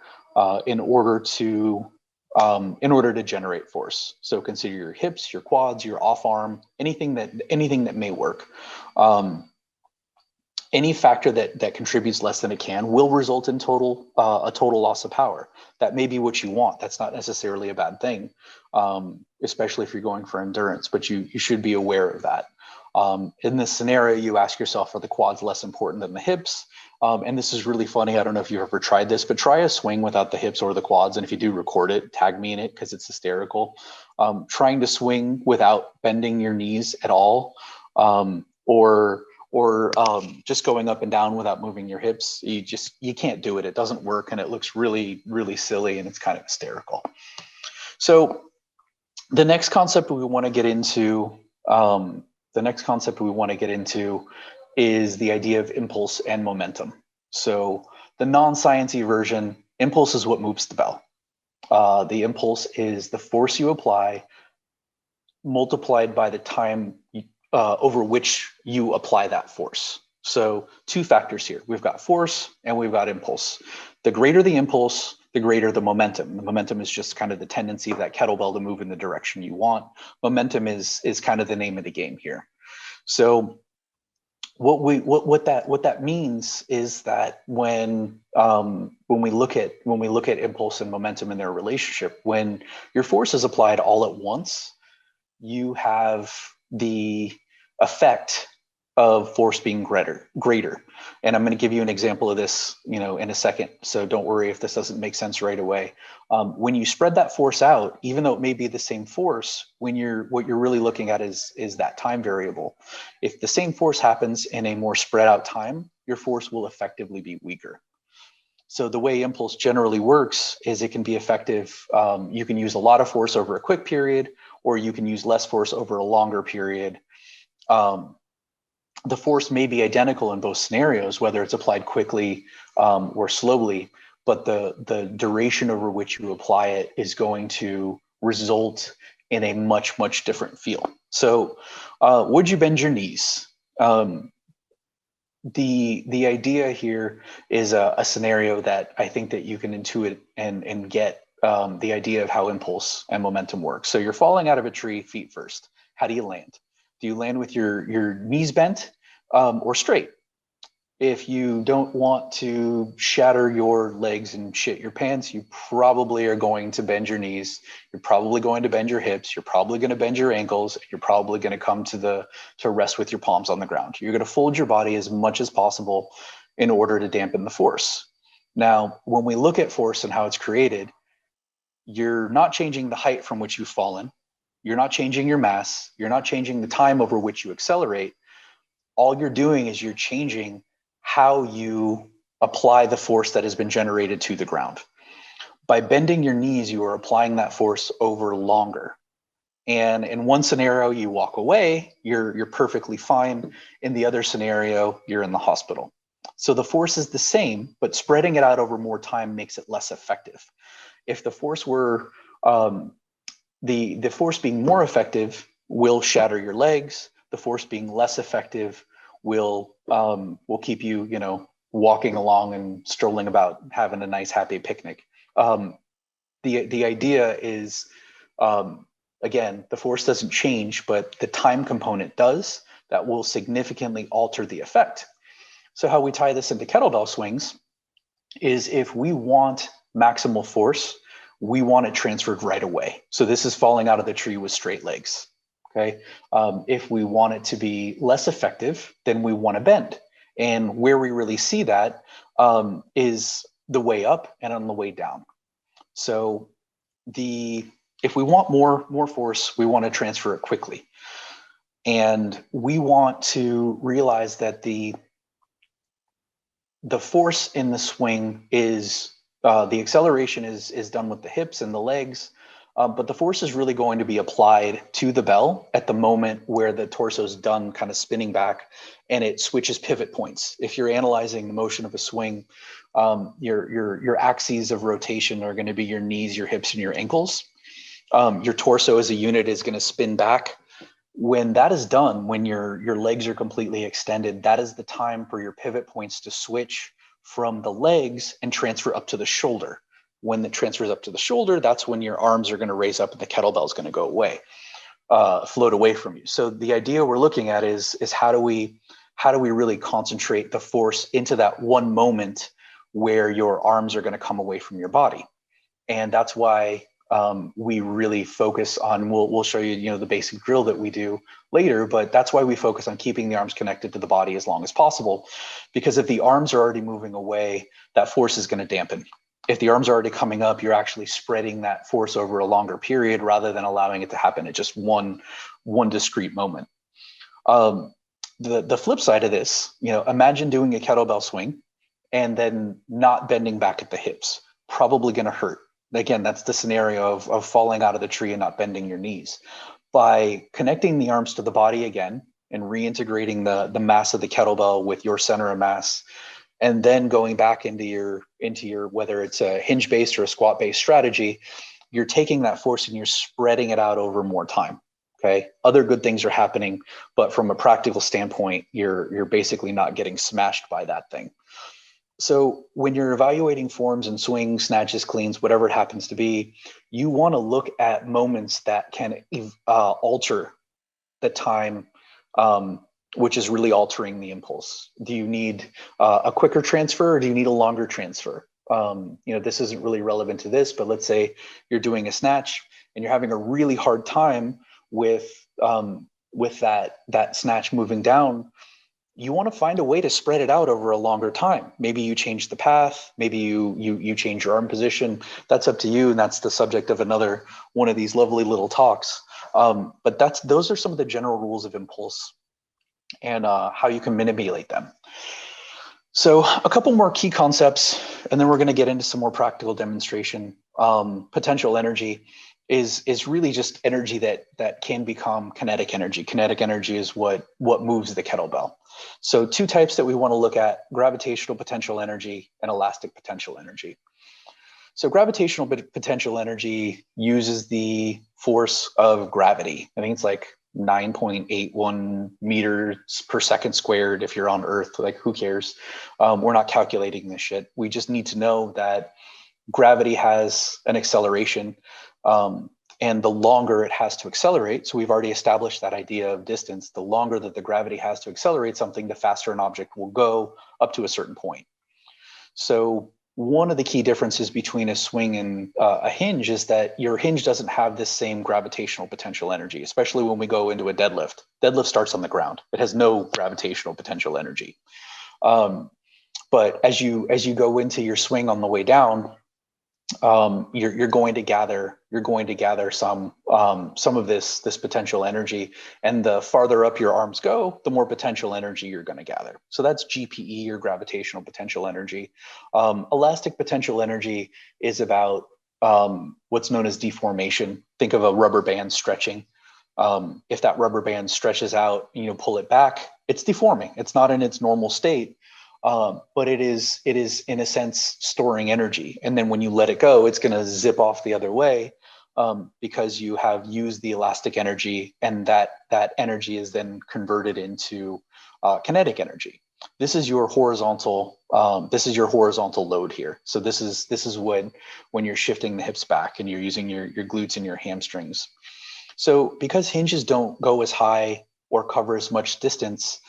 in order to generate force. So consider your hips, your quads, your off arm, anything that may work. Any factor that contributes less than it can will result in a total loss of power. That may be what you want. That's not necessarily a bad thing, especially if you're going for endurance, but you should be aware of that. In this scenario, you ask yourself, are the quads less important than the hips? And this is really funny. I don't know if you've ever tried this, but try a swing without the hips or the quads. And if you do, record it, tag me in it because it's hysterical. Trying to swing without bending your knees at all, or or just going up and down without moving your hips. You can't do it. It doesn't work, and it looks really, really silly, and it's kind of hysterical. So the next concept we want to get into, is the idea of impulse and momentum. So the non-sciencey version, impulse is what moves the bell. The impulse is the force you apply multiplied by the time over which you apply that force. So two factors here. We've got force and we've got impulse. The greater the impulse, the greater the momentum. The momentum is just kind of the tendency of that kettlebell to move in the direction you want. Momentum is kind of the name of the game here. So what that means is that when we look at impulse and momentum in their relationship, when your force is applied all at once, you have the effect of force being greater. And I'm going to give you an example of this, in a second. So don't worry if this doesn't make sense right away. When you spread that force out, even though it may be the same force, what you're really looking at is that time variable. If the same force happens in a more spread out time, your force will effectively be weaker. So the way impulse generally works is it can be effective. You can use a lot of force over a quick period, or you can use less force over a longer period. The force may be identical in both scenarios, whether it's applied quickly or slowly, but the duration over which you apply it is going to result in a much, much different feel. So would you bend your knees? The idea here is a scenario that I think that you can intuit and get the idea of how impulse and momentum works. So you're falling out of a tree feet first. How do you land? Do you land with your knees bent or straight? If you don't want to shatter your legs and shit your pants, you probably are going to bend your knees. You're probably going to bend your hips. You're probably going to bend your ankles. You're probably going to come to rest with your palms on the ground. You're going to fold your body as much as possible in order to dampen the force. Now, when we look at force and how it's created, you're not changing the height from which you've fallen. You're not changing your mass. You're not changing the time over which you accelerate. All you're doing is you're changing how you apply the force that has been generated to the ground. By bending your knees, you are applying that force over longer. And in one scenario, you walk away, you're perfectly fine. In the other scenario, you're in the hospital. So the force is the same, but spreading it out over more time makes it less effective. If the force were, the force being more effective will shatter your legs. The force being less effective will keep you, walking along and strolling about, having a nice, happy picnic. The idea is, again, the force doesn't change, but the time component does. That will significantly alter the effect. So how we tie this into kettlebell swings is if we want maximal force, we want it transferred right away. So this is falling out of the tree with straight legs. Okay. If we want it to be less effective, then we want to bend. And where we really see that is the way up and on the way down. So if we want more force, we want to transfer it quickly. And we want to realize that the force in the swing is, the acceleration is done with the hips and the legs. But the force is really going to be applied to the bell at the moment where the torso is done kind of spinning back and it switches pivot points. If you're analyzing the motion of a swing, your axes of rotation are going to be your knees, your hips, and your ankles. Your torso as a unit is going to spin back. When that is done, when your legs are completely extended, that is the time for your pivot points to switch from the legs and transfer up to the shoulder. When it transfers up to the shoulder, that's when your arms are going to raise up and the kettlebell is going to go away, float away from you. So the idea we're looking at is how do we really concentrate the force into that one moment where your arms are going to come away from your body. And that's why we really focus on, we'll show you, the basic drill that we do later, but that's why we focus on keeping the arms connected to the body as long as possible. Because if the arms are already moving away, that force is going to dampen. If the arms are already coming up, you're actually spreading that force over a longer period rather than allowing it to happen at just one discrete moment. The flip side of this, imagine doing a kettlebell swing and then not bending back at the hips. Probably going to hurt. Again, that's the scenario of falling out of the tree and not bending your knees. By connecting the arms to the body again and reintegrating the mass of the kettlebell with your center of mass, and then going back into your whether it's a hinge based or a squat based strategy, you're taking that force and you're spreading it out over more time. Okay. Other good things are happening, but from a practical standpoint, you're basically not getting smashed by that thing. So when you're evaluating forms and swings, snatches, cleans, whatever it happens to be, you want to look at moments that can alter the time, which is really altering the impulse. Do you need a quicker transfer or do you need a longer transfer? This isn't really relevant to this, but let's say you're doing a snatch and you're having a really hard time with that snatch moving down. You want to find a way to spread it out over a longer time. Maybe you change the path. Maybe you change your arm position. That's up to you, and that's the subject of another one of these lovely little talks. But those are some of the general rules of impulse and how you can manipulate them. So a couple more key concepts, and then we're going to get into some more practical demonstration. Potential energy is really just energy that can become kinetic energy. Kinetic energy is what moves the kettlebell. So two types that we want to look at: gravitational potential energy and elastic potential energy. So gravitational potential energy uses the force of gravity. I think it's like 9.81 meters per second squared if you're on Earth. Like, who cares? We're not calculating this shit. We just need to know that gravity has an acceleration, and the longer it has to accelerate, so we've already established that idea of distance, the longer that the gravity has to accelerate something, the faster an object will go up to a certain point. So one of the key differences between a swing and a hinge is that your hinge doesn't have this same gravitational potential energy, especially when we go into a deadlift. Deadlift starts on the ground. It has no gravitational potential energy. But as you go into your swing on the way down, you're going to gather some of this potential energy, and the farther up your arms go, the more potential energy you're going to gather. So that's GPE, or gravitational potential energy. Elastic potential energy is about what's known as deformation. Think of a rubber band stretching. If that rubber band stretches out, pull it back, it's deforming. It's not in its normal state. But it is in a sense storing energy, and then when you let it go, it's going to zip off the other way, because you have used the elastic energy, and that energy is then converted into kinetic energy. This is your horizontal. This is your horizontal load here. So this is when you're shifting the hips back and you're using your glutes and your hamstrings. So because hinges don't go as high or cover as much distance,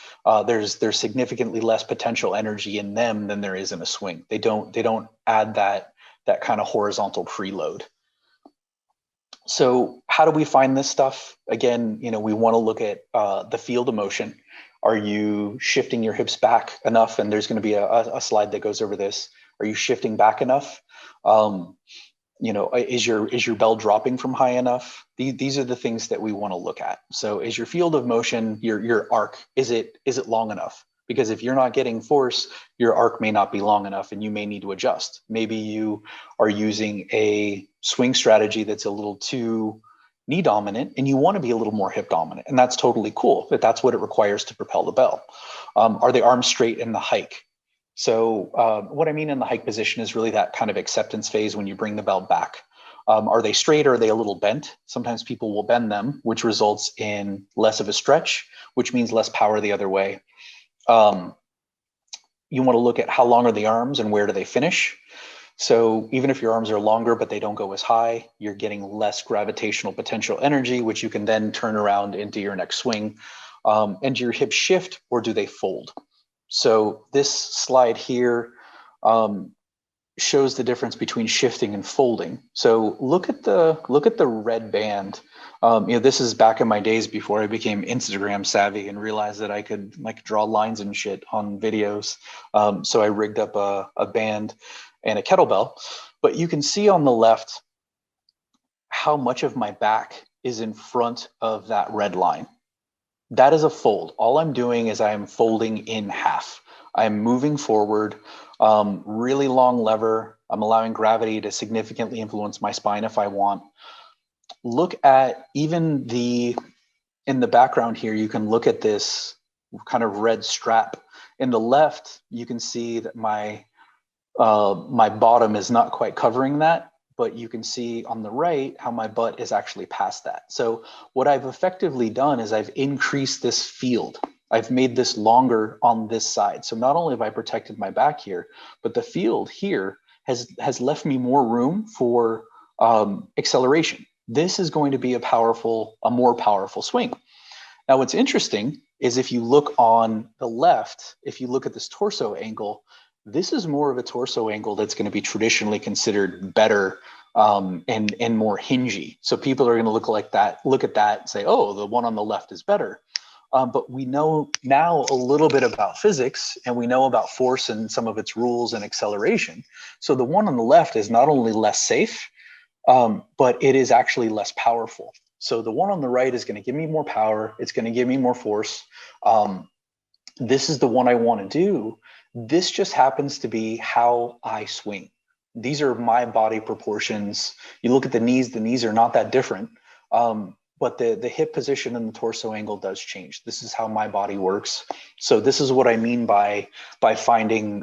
there's significantly less potential energy in them than there is in a swing. They don't add that kind of horizontal preload. So how do we find this stuff? Again, we want to look at the field of motion. Are you shifting your hips back enough? And there's going to be a slide that goes over this. Are you shifting back enough? Is your bell dropping from high enough? These are the things that we want to look at. So is your field of motion, your arc, is it long enough? Because if you're not getting force, your arc may not be long enough and you may need to adjust. Maybe you are using a swing strategy that's a little too knee dominant and you want to be a little more hip dominant, and that's totally cool, but that's what it requires to propel the bell. Are the arms straight in the hike? So what I mean in the hike position is really that kind of acceptance phase when you bring the bell back. Are they straight or are they a little bent? Sometimes people will bend them, which results in less of a stretch, which means less power the other way. You want to look at how long are the arms and where do they finish? So even if your arms are longer, but they don't go as high, you're getting less gravitational potential energy, which you can then turn around into your next swing. And do your hips shift or do they fold? So this slide here shows the difference between shifting and folding. So look at the red band. This is back in my days before I became Instagram savvy and realized that I could draw lines and shit on videos. So I rigged up a band and a kettlebell. But you can see on the left how much of my back is in front of that red line. That is a fold. All I'm doing is I am folding in half. I'm moving forward, really long lever. I'm allowing gravity to significantly influence my spine if I want. Look at even in the background here, you can look at this kind of red strap. In the left, you can see that my bottom is not quite covering that, but you can see on the right how my butt is actually past that. So what I've effectively done is I've increased this field. I've made this longer on this side. So not only have I protected my back here, but the field here has left me more room for acceleration. This is going to be a more powerful swing. Now, what's interesting is if you look on the left, if you look at this torso angle, this is more of a torso angle that's going to be traditionally considered better and more hingy. So people are going to look at that and say, oh, the one on the left is better. But we know now a little bit about physics, and we know about force and some of its rules and acceleration. So the one on the left is not only less safe, but it is actually less powerful. So the one on the right is going to give me more power. It's going to give me more force. This is the one I want to do. This just happens to be how I swing. These are my body proportions. You look at the knees are not that different. But the hip position and the torso angle does change. This is how my body works. So this is what I mean by finding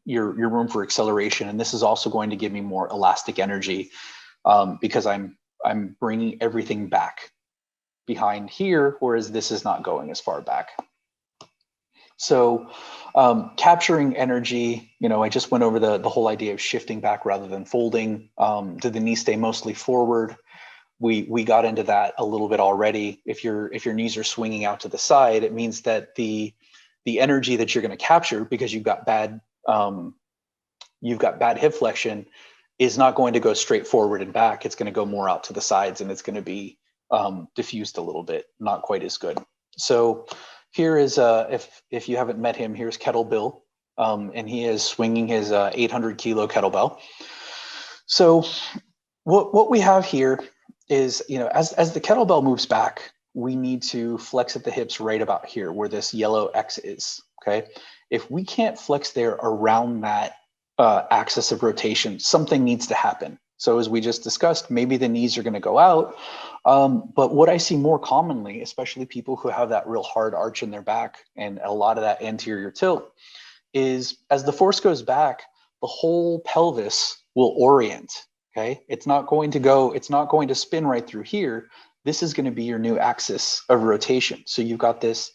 your room for acceleration. And this is also going to give me more elastic energy because I'm bringing everything back behind here, whereas this is not going as far back. So capturing energy, I just went over the whole idea of shifting back rather than folding. Did the knee stay mostly forward? We got into that a little bit already. If your knees are swinging out to the side, it means that the energy that you're going to capture, because you've got bad hip flexion, is not going to go straight forward and back. It's going to go more out to the sides, and it's going to be diffused a little bit, not quite as good. So here is if you haven't met him, here's Kettle Bill, and he is swinging his 800 kilo kettlebell. So what we have here is, as the kettlebell moves back, we need to flex at the hips right about here where this yellow X is, okay? If we can't flex there around that axis of rotation, something needs to happen. So as we just discussed, maybe the knees are going to go out. But what I see more commonly, especially people who have that real hard arch in their back and a lot of that anterior tilt, is as the force goes back, the whole pelvis will orient. Okay, it's not going to spin right through here. This is going to be your new axis of rotation. So you've got this,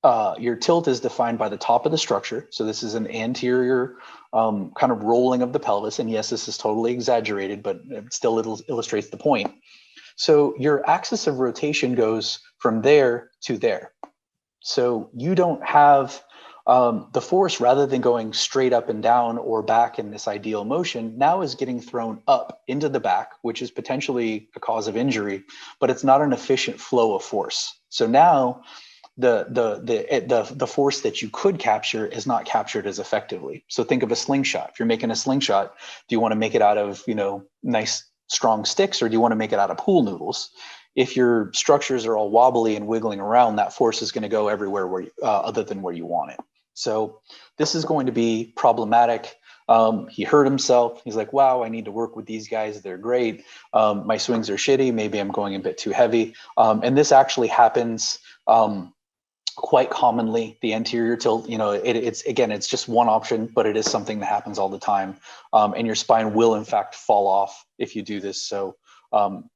your tilt is defined by the top of the structure. So this is an anterior kind of rolling of the pelvis. And yes, this is totally exaggerated, but it still illustrates the point. So your axis of rotation goes from there to there. So you don't have the force, rather than going straight up and down or back in this ideal motion, now is getting thrown up into the back, which is potentially a cause of injury, but it's not an efficient flow of force. So now the force that you could capture is not captured as effectively. So think of a slingshot. If you're making a slingshot, do you want to make it out of, nice strong sticks, or do you want to make it out of pool noodles? If your structures are all wobbly and wiggling around, that force is going to go everywhere other than where you want it. So this is going to be problematic. He hurt himself. He's like, wow, I need to work with these guys. They're great. My swings are shitty. Maybe I'm going a bit too heavy. And this actually happens quite commonly. The anterior tilt, it's just one option, but it is something that happens all the time. And your spine will in fact fall off if you do this. So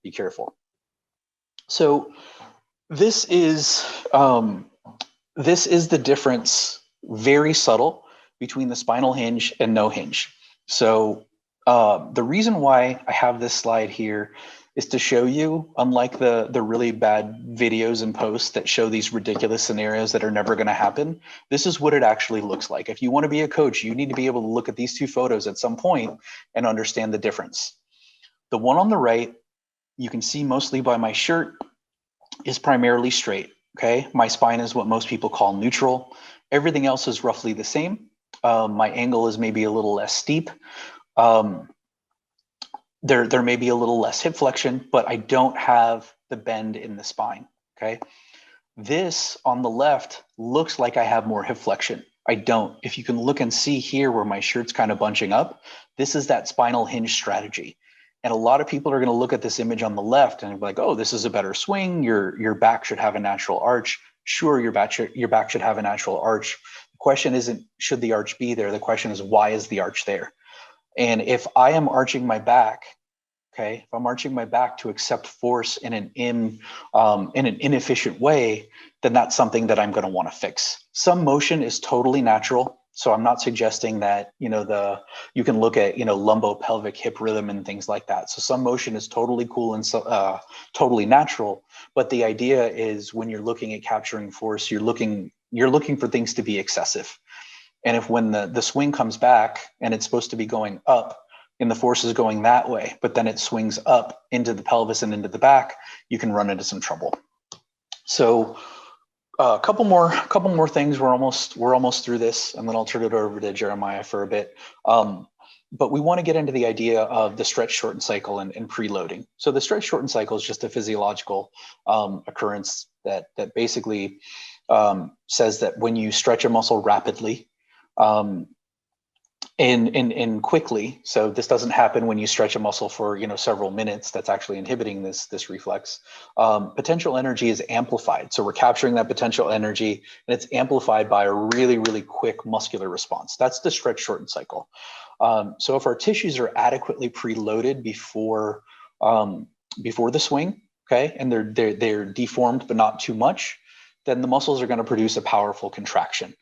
be careful. So this is the difference, very subtle, between the spinal hinge and no hinge. So the reason why I have this slide here is to show you, unlike the really bad videos and posts that show these ridiculous scenarios that are never going to happen, this is what it actually looks like. If you want to be a coach, you need to be able to look at these two photos at some point and understand the difference. The one on the right, you can see mostly by my shirt, is primarily straight. Okay, my spine is what most people call neutral. Everything else is roughly the same. My angle is maybe a little less steep. There may be a little less hip flexion, but I don't have the bend in the spine. Okay, This on the left looks like I have more hip flexion. I don't. If you can look and see here where my shirt's kind of bunching up, this is that spinal hinge strategy. And a lot of people are going to look at this image on the left and be like, oh, this is a better swing. Your back should have a natural arch. Sure, your back should have a natural arch. The question isn't, should the arch be there? The question is, why is the arch there? And if I am arching my back, okay, if I'm arching my back to accept force in an inefficient way, then that's something that I'm going to want to fix. Some motion is totally natural. So I'm not suggesting that, you can look at, lumbo-pelvic hip rhythm and things like that. So some motion is totally cool and totally natural. But the idea is when you're looking at capturing force, you're looking for things to be excessive. And if when the swing comes back and it's supposed to be going up and the force is going that way, but then it swings up into the pelvis and into the back, you can run into some trouble. So a couple more things. We're almost through this, and then I'll turn it over to Jeremiah for a bit. But we want to get into the idea of the stretch shorten cycle and preloading. So the stretch shorten cycle is just a physiological occurrence that basically says that when you stretch a muscle rapidly and quickly, so this doesn't happen when you stretch a muscle for several minutes. That's actually inhibiting this reflex. Potential energy is amplified, so we're capturing that potential energy, and it's amplified by a really, really quick muscular response. That's the stretch shorten cycle. So if our tissues are adequately preloaded before the swing, okay, and they're deformed but not too much, then the muscles are going to produce a powerful contraction.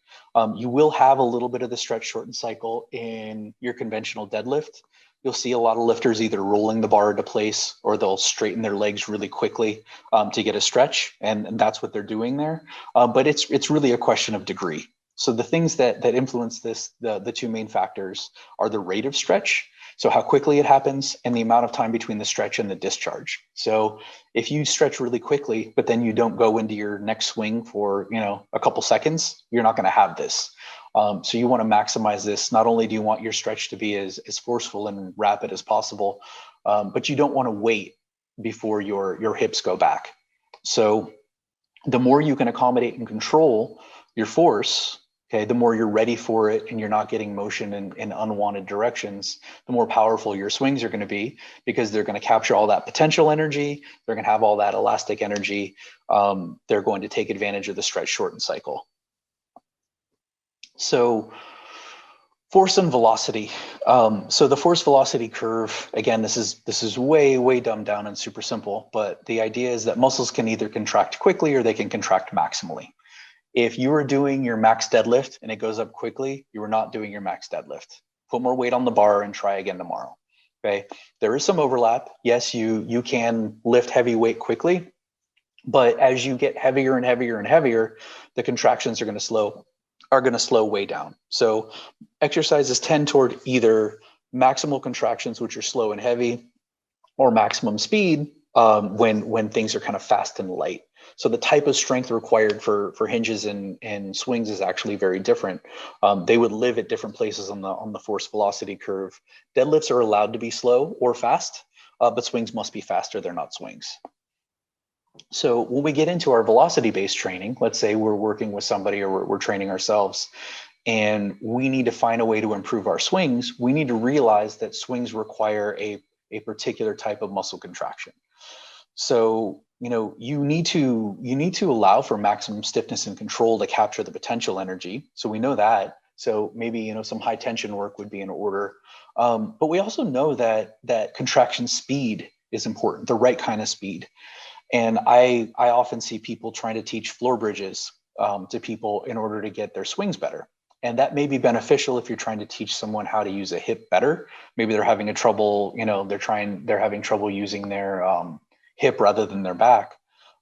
You will have a little bit of the stretch shorten cycle in your conventional deadlift. You'll see a lot of lifters either rolling the bar into place or they'll straighten their legs really quickly to get a stretch, and that's what they're doing there. But it's really a question of degree. So the things that influence this, the two main factors are the rate of stretch, so how quickly it happens, and the amount of time between the stretch and the discharge. So if you stretch really quickly, but then you don't go into your next swing for a couple seconds, you're not going to have this. So you want to maximize this. Not only do you want your stretch to be as forceful and rapid as possible, but you don't want to wait before your hips go back. So the more you can accommodate and control your force, okay, the more you're ready for it and you're not getting motion in unwanted directions, the more powerful your swings are going to be, because they're going to capture all that potential energy. They're going to have all that elastic energy. They're going to take advantage of the stretch shorten cycle. So force and velocity. So the force velocity curve, again, this is way, way dumbed down and super simple, but the idea is that muscles can either contract quickly or they can contract maximally. If you are doing your max deadlift and it goes up quickly, you are not doing your max deadlift. Put more weight on the bar and try again tomorrow. Okay. There is some overlap. Yes, you can lift heavy weight quickly, but as you get heavier and heavier and heavier, the contractions are going to slow way down. So exercises tend toward either maximal contractions, which are slow and heavy, or maximum speed when things are kind of fast and light. So the type of strength required for hinges and swings is actually very different. They would live at different places on the force velocity curve. Deadlifts are allowed to be slow or fast, but swings must be faster. They're not swings. So when we get into our velocity-based training, let's say we're working with somebody or we're training ourselves, and we need to find a way to improve our swings, we need to realize that swings require a particular type of muscle contraction. So you need to allow for maximum stiffness and control to capture the potential energy. So we know that. So maybe some high tension work would be in order. But we also know that contraction speed is important, the right kind of speed. And I often see people trying to teach floor bridges to people in order to get their swings better. And that may be beneficial if you're trying to teach someone how to use a hip better. Maybe they're having trouble, they're having trouble using their hip rather than their back.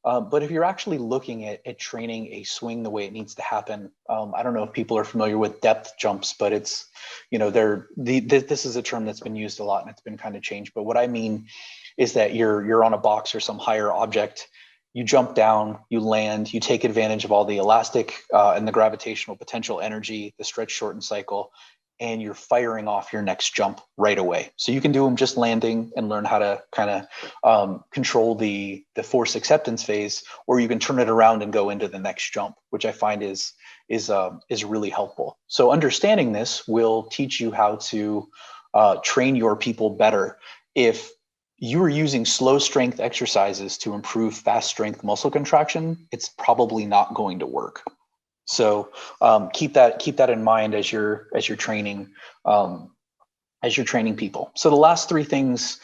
But if you're actually looking at training a swing the way it needs to happen, I don't know if people are familiar with depth jumps, but it's, this is a term that's been used a lot and it's been kind of changed. But what I mean is that you're on a box or some higher object, you jump down, you land, you take advantage of all the elastic and the gravitational potential energy, the stretch shorten cycle, and you're firing off your next jump right away. So you can do them just landing and learn how to kind of control the force acceptance phase, or you can turn it around and go into the next jump, which I find is really helpful. So understanding this will teach you how to train your people better. If you are using slow strength exercises to improve fast strength muscle contraction, it's probably not going to work. So keep that in mind as you're training people. So the last three things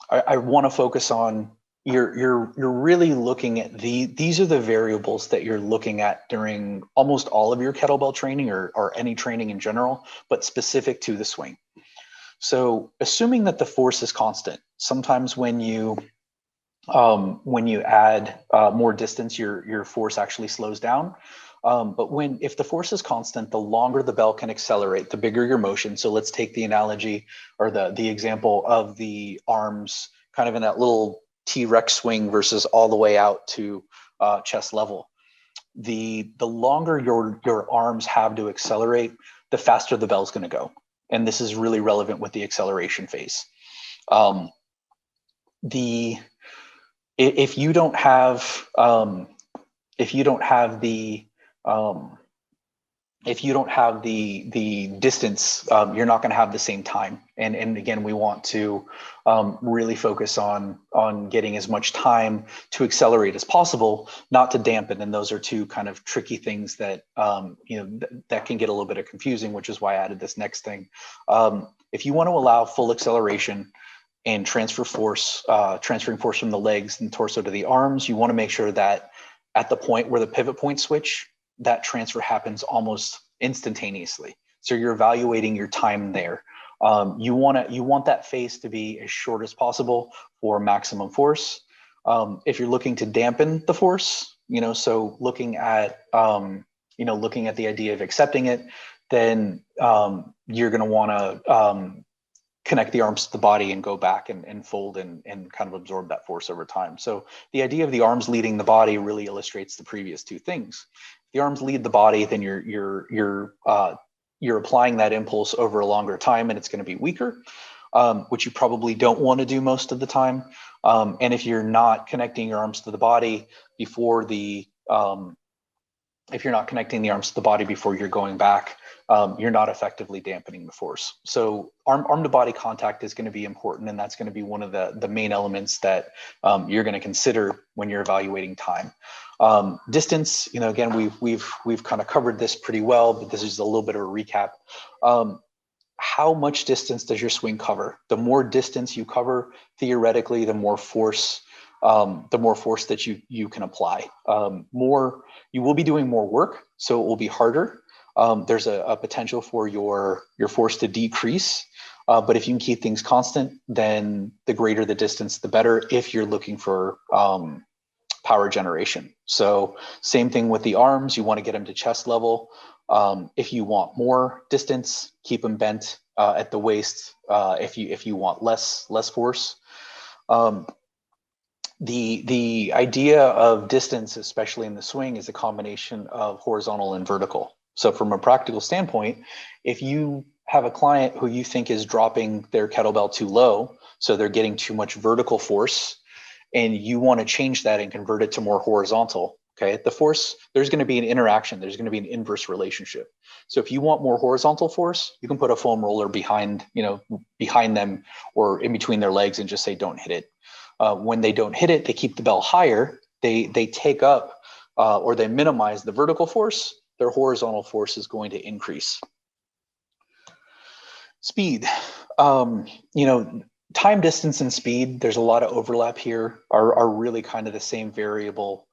I want to focus on. You're really looking at these are the variables that you're looking at during almost all of your kettlebell training or any training in general, but specific to the swing. So assuming that the force is constant, sometimes when you add more distance, your force actually slows down. But if the force is constant, the longer the bell can accelerate, the bigger your motion. So let's take the analogy or the example of the arms kind of in that little T-Rex swing versus all the way out to chest level. The longer your arms have to accelerate, the faster the bell's going to go. And this is really relevant with the acceleration phase. If you don't have the distance, you're not going to have the same time. And again, we want to really focus on getting as much time to accelerate as possible, not to dampen. And those are two kind of tricky things that that can get a little bit of confusing, which is why I added this next thing. If you want to allow full acceleration and transferring force from the legs and torso to the arms, you want to make sure that at the point where the pivot point switch, that transfer happens almost instantaneously. So you're evaluating your time there. You want that phase to be as short as possible for maximum force. If you're looking to dampen the force, so looking at the idea of accepting it, then you're going to want to connect the arms to the body and go back and fold and kind of absorb that force over time. So the idea of the arms leading the body really illustrates the previous two things. If the arms lead the body, then you're applying that impulse over a longer time, and it's going to be weaker, which you probably don't want to do most of the time. And if you're not connecting your arms to the body before before you're going back, you're not effectively dampening the force. So arm to body contact is going to be important, and that's going to be one of the main elements that you're going to consider when you're evaluating time. Distance, again, we've kind of covered this pretty well, but this is a little bit of a recap. How much distance does your swing cover? The more distance you cover, theoretically, the more force that you can apply. You will be doing more work, so it will be harder. There's a potential for your force to decrease, but if you can keep things constant, then the greater the distance, the better if you're looking for power generation. So same thing with the arms, you want to get them to chest level. If you want more distance, keep them bent at the waist. If you want less force. The idea of distance, especially in the swing, is a combination of horizontal and vertical. So from a practical standpoint, if you have a client who you think is dropping their kettlebell too low, so they're getting too much vertical force, and you want to change that and convert it to more horizontal, okay? The force, there's going to be an interaction. There's going to be an inverse relationship. So if you want more horizontal force, you can put a foam roller behind them or in between their legs and just say, don't hit it. When they don't hit it, they keep the bell higher. They take up or they minimize the vertical force. Their horizontal force is going to increase. Speed, time, distance, and speed, there's a lot of overlap here, are really kind of the same variable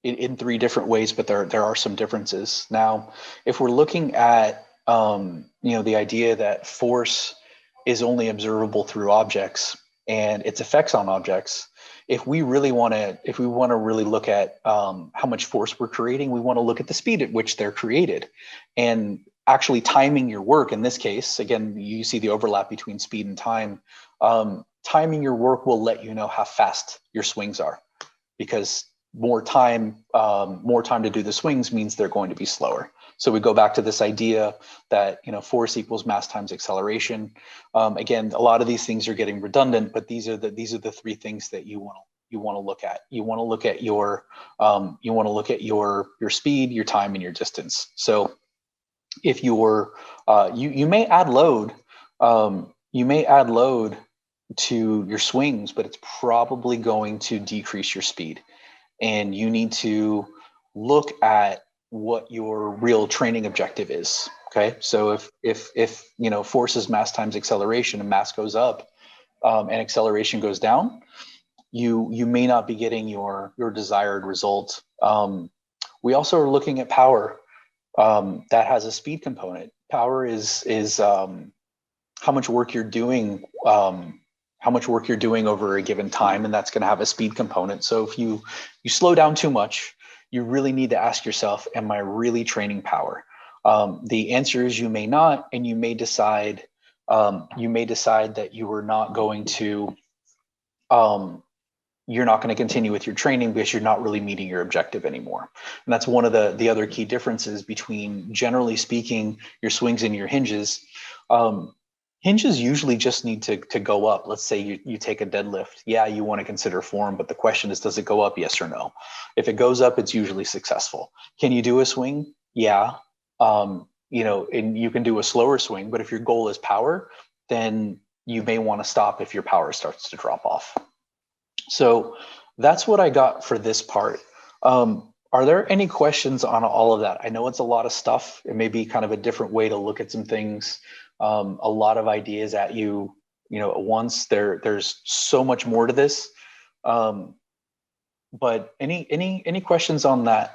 in three different ways, but there are some differences. Now, if we're looking at the idea that force is only observable through objects and its effects on objects, if we want to really look at how much force we're creating, we want to look at the speed at which they're created, and actually timing your work. In this case, again, you see the overlap between speed and time. Timing your work will let you know how fast your swings are, because more time to do the swings means they're going to be slower. So we go back to this idea that, force equals mass times acceleration. Again, a lot of these things are getting redundant, but these are the three things that you want to look at. You want to look at your speed, your time, and your distance. So if you're you may add load, to your swings, but it's probably going to decrease your speed. And you need to look at what your real training objective is. Okay. So if force is mass times acceleration, and mass goes up, and acceleration goes down, you may not be getting your desired result. We also are looking at power, that has a speed component. Power is how much work you're doing, over a given time, and that's going to have a speed component. So if you slow down too much, you really need to ask yourself, am I really training power? The answer is you may not, and you may decide that you are not going to you're not going to continue with your training because you're not really meeting your objective anymore. And that's one of the other key differences between, generally speaking, your swings and your hinges. Hinges usually just need to go up. Let's say you take a deadlift. Yeah, you want to consider form, but the question is, does it go up? Yes or no? If it goes up, it's usually successful. Can you do a swing? Yeah. And you can do a slower swing, but if your goal is power, then you may want to stop if your power starts to drop off. So that's what I got for this part. Are there any questions on all of that? I know it's a lot of stuff. It may be kind of a different way to look at some things. A lot of ideas at you, at once. There's so much more to this. But any questions on that?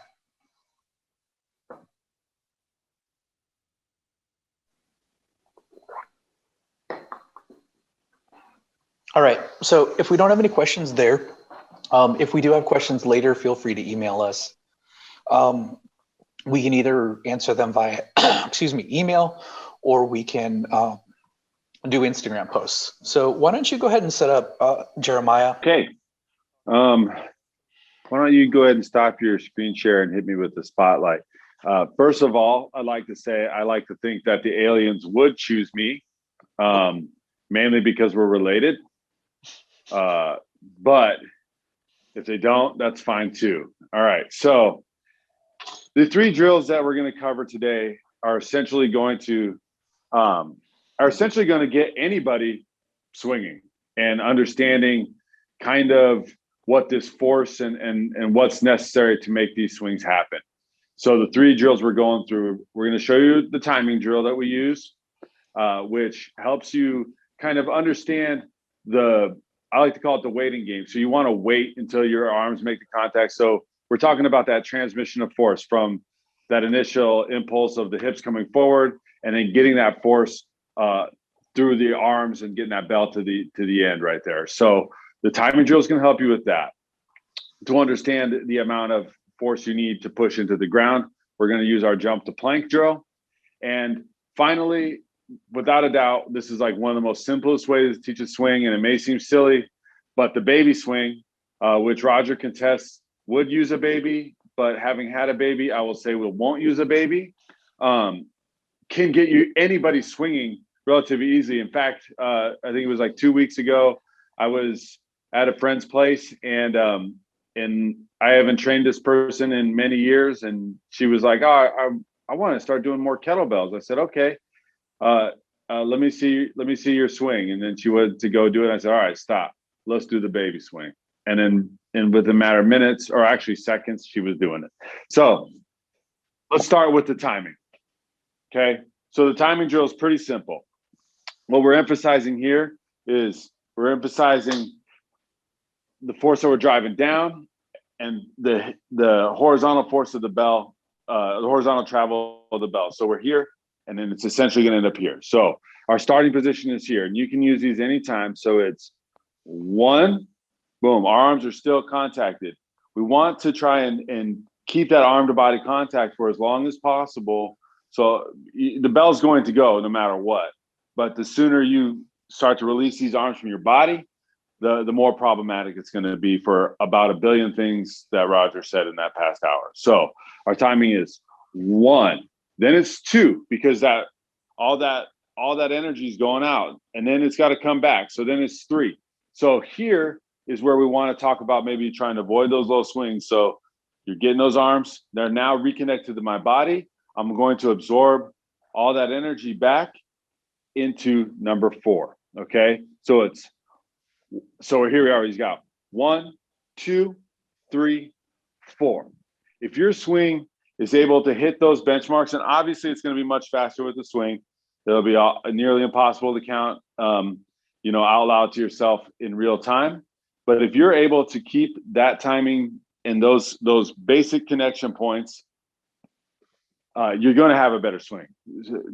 All right. So if we don't have any questions there, if we do have questions later, feel free to email us. We can either answer them via, email, or we can do Instagram posts. So why don't you go ahead and set up, Jeremiah? Okay. Why don't you go ahead and stop your screen share and hit me with the spotlight? First of all, I'd like to say I like to think that the aliens would choose me, mainly because we're related. But if they don't, that's fine too. All right. So the three drills that we're going to cover today are essentially going to get anybody swinging and understanding kind of what this force and what's necessary to make these swings happen. So the three drills we're going through, we're going to show you the timing drill that we use, which helps you kind of understand I like to call it the waiting game. So you want to wait until your arms make the contact. So we're talking about that transmission of force from that initial impulse of the hips coming forward, and then getting that force through the arms and getting that belt to the end right there. So the timing drill is going to help you with that. To understand the amount of force you need to push into the ground, we're going to use our jump to plank drill. And finally, without a doubt, this is like one of the most simplest ways to teach a swing, and it may seem silly, but the baby swing, which Roger contests, would use a baby, but having had a baby, I will say we won't use a baby, can get anybody swinging relatively easy. In fact, I think it was like 2 weeks ago, I was at a friend's place, and I haven't trained this person in many years, and she was like, "Oh, I want to start doing more kettlebells." I said, "Okay. Let me see your swing." And then she went to go do it. I said, "All right, stop. Let's do the baby swing." And then within a matter of minutes, or actually seconds, she was doing it. So let's start with the timing. Okay. So the timing drill is pretty simple. What we're emphasizing here is we're emphasizing the force that we're driving down and the horizontal force of the bell, the horizontal travel of the bell. So we're here, and then it's essentially going to end up here. So our starting position is here, and you can use these anytime. So it's 1, boom, our arms are still contacted. We want to try and keep that arm to body contact for as long as possible. So the bell's going to go no matter what. But the sooner you start to release these arms from your body, the more problematic it's going to be for about a billion things that Roger said in that past hour. So our timing is 1, Then it's 2 because all that energy is going out, and then it's got to come back. So then it's 3. So here is where we want to talk about maybe trying to avoid those low swings. So you're getting those arms, they're now reconnected to my body. I'm going to absorb all that energy back into number 4. Okay. So here we are. He's got 1, 2, 3, 4. If your swing is able to hit those benchmarks, and obviously it's going to be much faster with the swing, it'll be nearly impossible to count, out loud to yourself in real time. But if you're able to keep that timing and those basic connection points, you're going to have a better swing,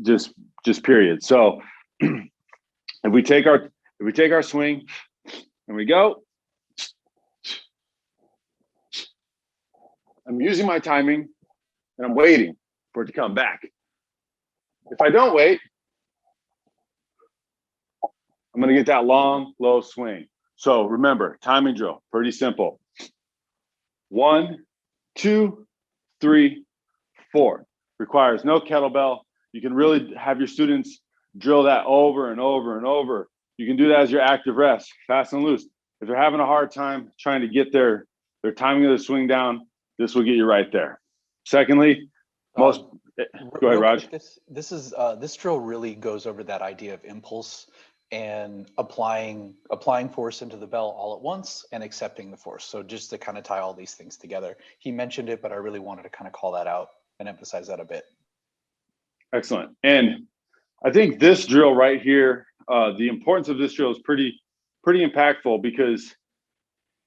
just period. So if we take our swing and we go, I'm using my timing and I'm waiting for it to come back. If I don't wait, I'm going to get that long, low swing. So remember, timing drill, pretty simple. 1, 2, 3, 4. Requires no kettlebell. You can really have your students drill that over and over and over. You can do that as your active rest, fast and loose. If they're having a hard time trying to get their timing of the swing down, this will get you right there. Secondly, go ahead, Raj. This drill really goes over that idea of impulse and applying force into the bell all at once and accepting the force. So just to kind of tie all these things together. He mentioned it, but I really wanted to kind of call that out and emphasize that a bit. Excellent. And I think this drill right here, the importance of this drill is pretty impactful, because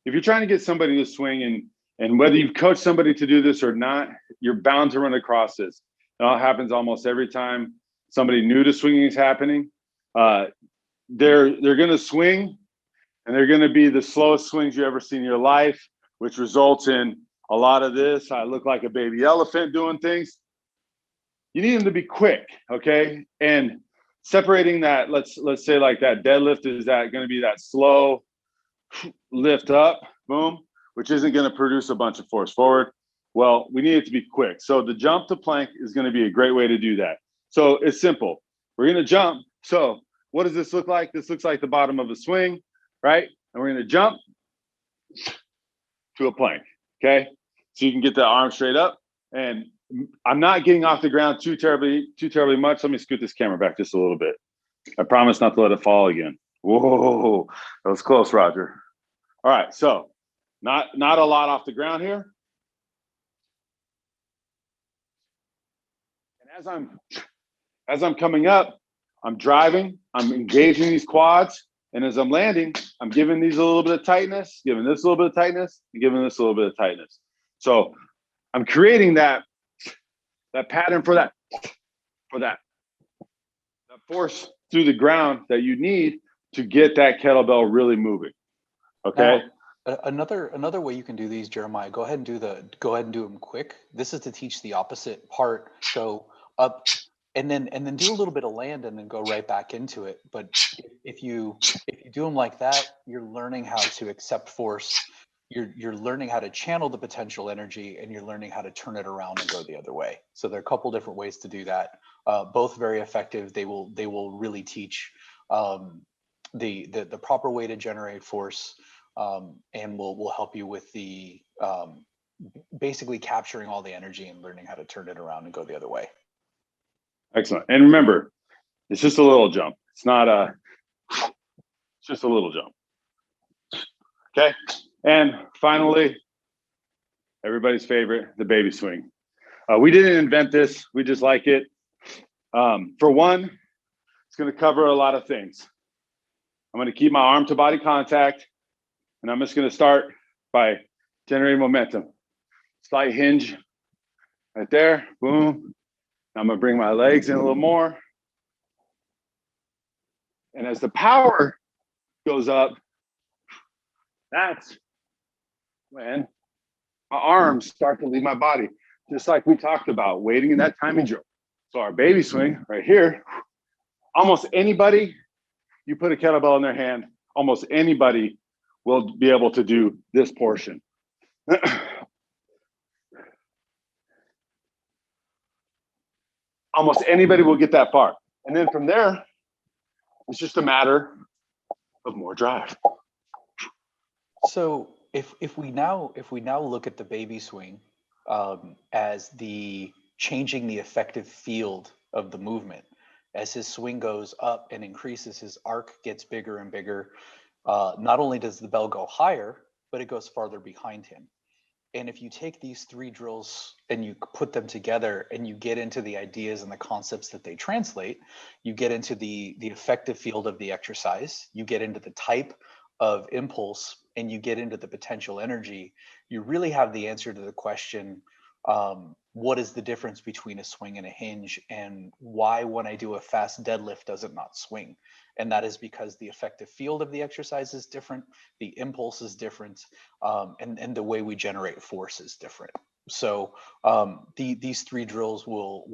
if you're trying to get somebody to swing, and whether you've coached somebody to do this or not, you're bound to run across this. It all happens almost every time somebody new to swinging is happening. They're going to swing, and they're going to be the slowest swings you ever seen in your life, which results in a lot of this. I look like a baby elephant doing things. You need them to be quick, okay? And separating that, let's say like that deadlift, is that going to be that slow lift up, boom, which isn't going to produce a bunch of force forward. Well, we need it to be quick. So the jump to plank is going to be a great way to do that. So it's simple. We're going to jump. So what does this look like? This looks like the bottom of a swing, right? And we're going to jump to a plank, okay? So you can get the arm straight up. And I'm not getting off the ground too terribly much. Let me scoot this camera back just a little bit. I promise not to let it fall again. Whoa, that was close, Roger. All right, so not a lot off the ground here. And as I'm coming up, I'm driving, I'm engaging these quads, and as I'm landing, I'm giving these a little bit of tightness, giving this a little bit of tightness, and giving this a little bit of tightness. So I'm creating that pattern for that force through the ground that you need to get that kettlebell really moving. Okay. Now, another way you can do these, Jeremiah, go ahead and do them quick. This is to teach the opposite part. So up and then do a little bit of land and then go right back into it. But if you do them like that, you're learning how to accept force. You're learning how to channel the potential energy, and you're learning how to turn it around and go the other way. So there are a couple different ways to do that. Both very effective. They will really teach the proper way to generate force, and will help you with the basically capturing all the energy and learning how to turn it around and go the other way. Excellent. And remember, it's just a little jump. It's just a little jump. Okay. And finally, everybody's favorite, the baby swing. We didn't invent this. We just like it. For one, it's going to cover a lot of things. I'm going to keep my arm to body contact, and I'm just going to start by generating momentum. Slight hinge right there. Boom. I'm going to bring my legs in a little more. And as the power goes up, that's when my arms start to leave my body, just like we talked about, waiting in that timing drill. So our baby swing right here, almost anybody, you put a kettlebell in their hand, almost anybody will be able to do this portion. almost anybody will get that far. And then from there, it's just a matter of more drive. So if we now look at the baby swing as the changing the effective field of the movement, as his swing goes up and increases, his arc gets bigger and bigger. Not only does the bell go higher, but it goes farther behind him. And if you take these three drills and you put them together and you get into the ideas and the concepts that they translate, you get into the effective field of the exercise, you get into the type of impulse, and you get into the potential energy, you really have the answer to the question, what is the difference between a swing and a hinge, and why when I do a fast deadlift does it not swing? And that is because the effective field of the exercise is different, the impulse is different, and the way we generate force is different. So these three drills will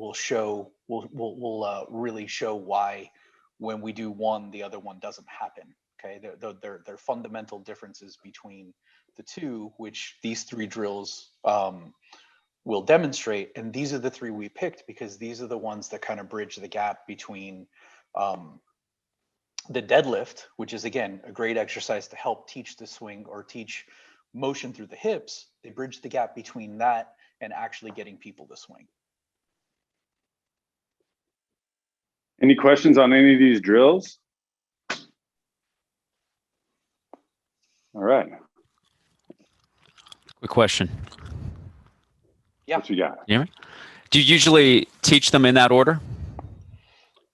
really show why when we do one, the other one doesn't happen. Okay, they're fundamental differences between the two, which these three drills will demonstrate. And these are the three we picked because these are the ones that kind of bridge the gap between the deadlift, which is again a great exercise to help teach the swing or teach motion through the hips. They bridge the gap between that and actually getting people to swing. Any questions on any of these drills? All right. Quick question. Yeah. What you got? Yeah. Do you usually teach them in that order?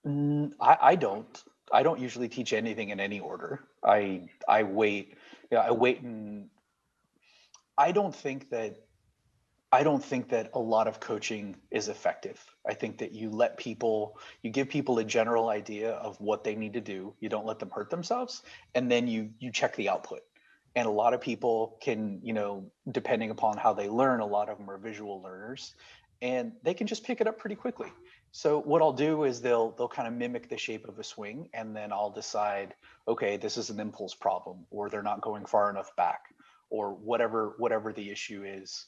I don't usually teach anything in any order. I wait. I wait, and I don't think that a lot of coaching is effective. I think that you give people a general idea of what they need to do. You don't let them hurt themselves, and then you check the output. And a lot of people can, depending upon how they learn, a lot of them are visual learners, and they can just pick it up pretty quickly. So what I'll do is they'll kind of mimic the shape of a swing, and then I'll decide, okay, this is an impulse problem, or they're not going far enough back, or whatever the issue is.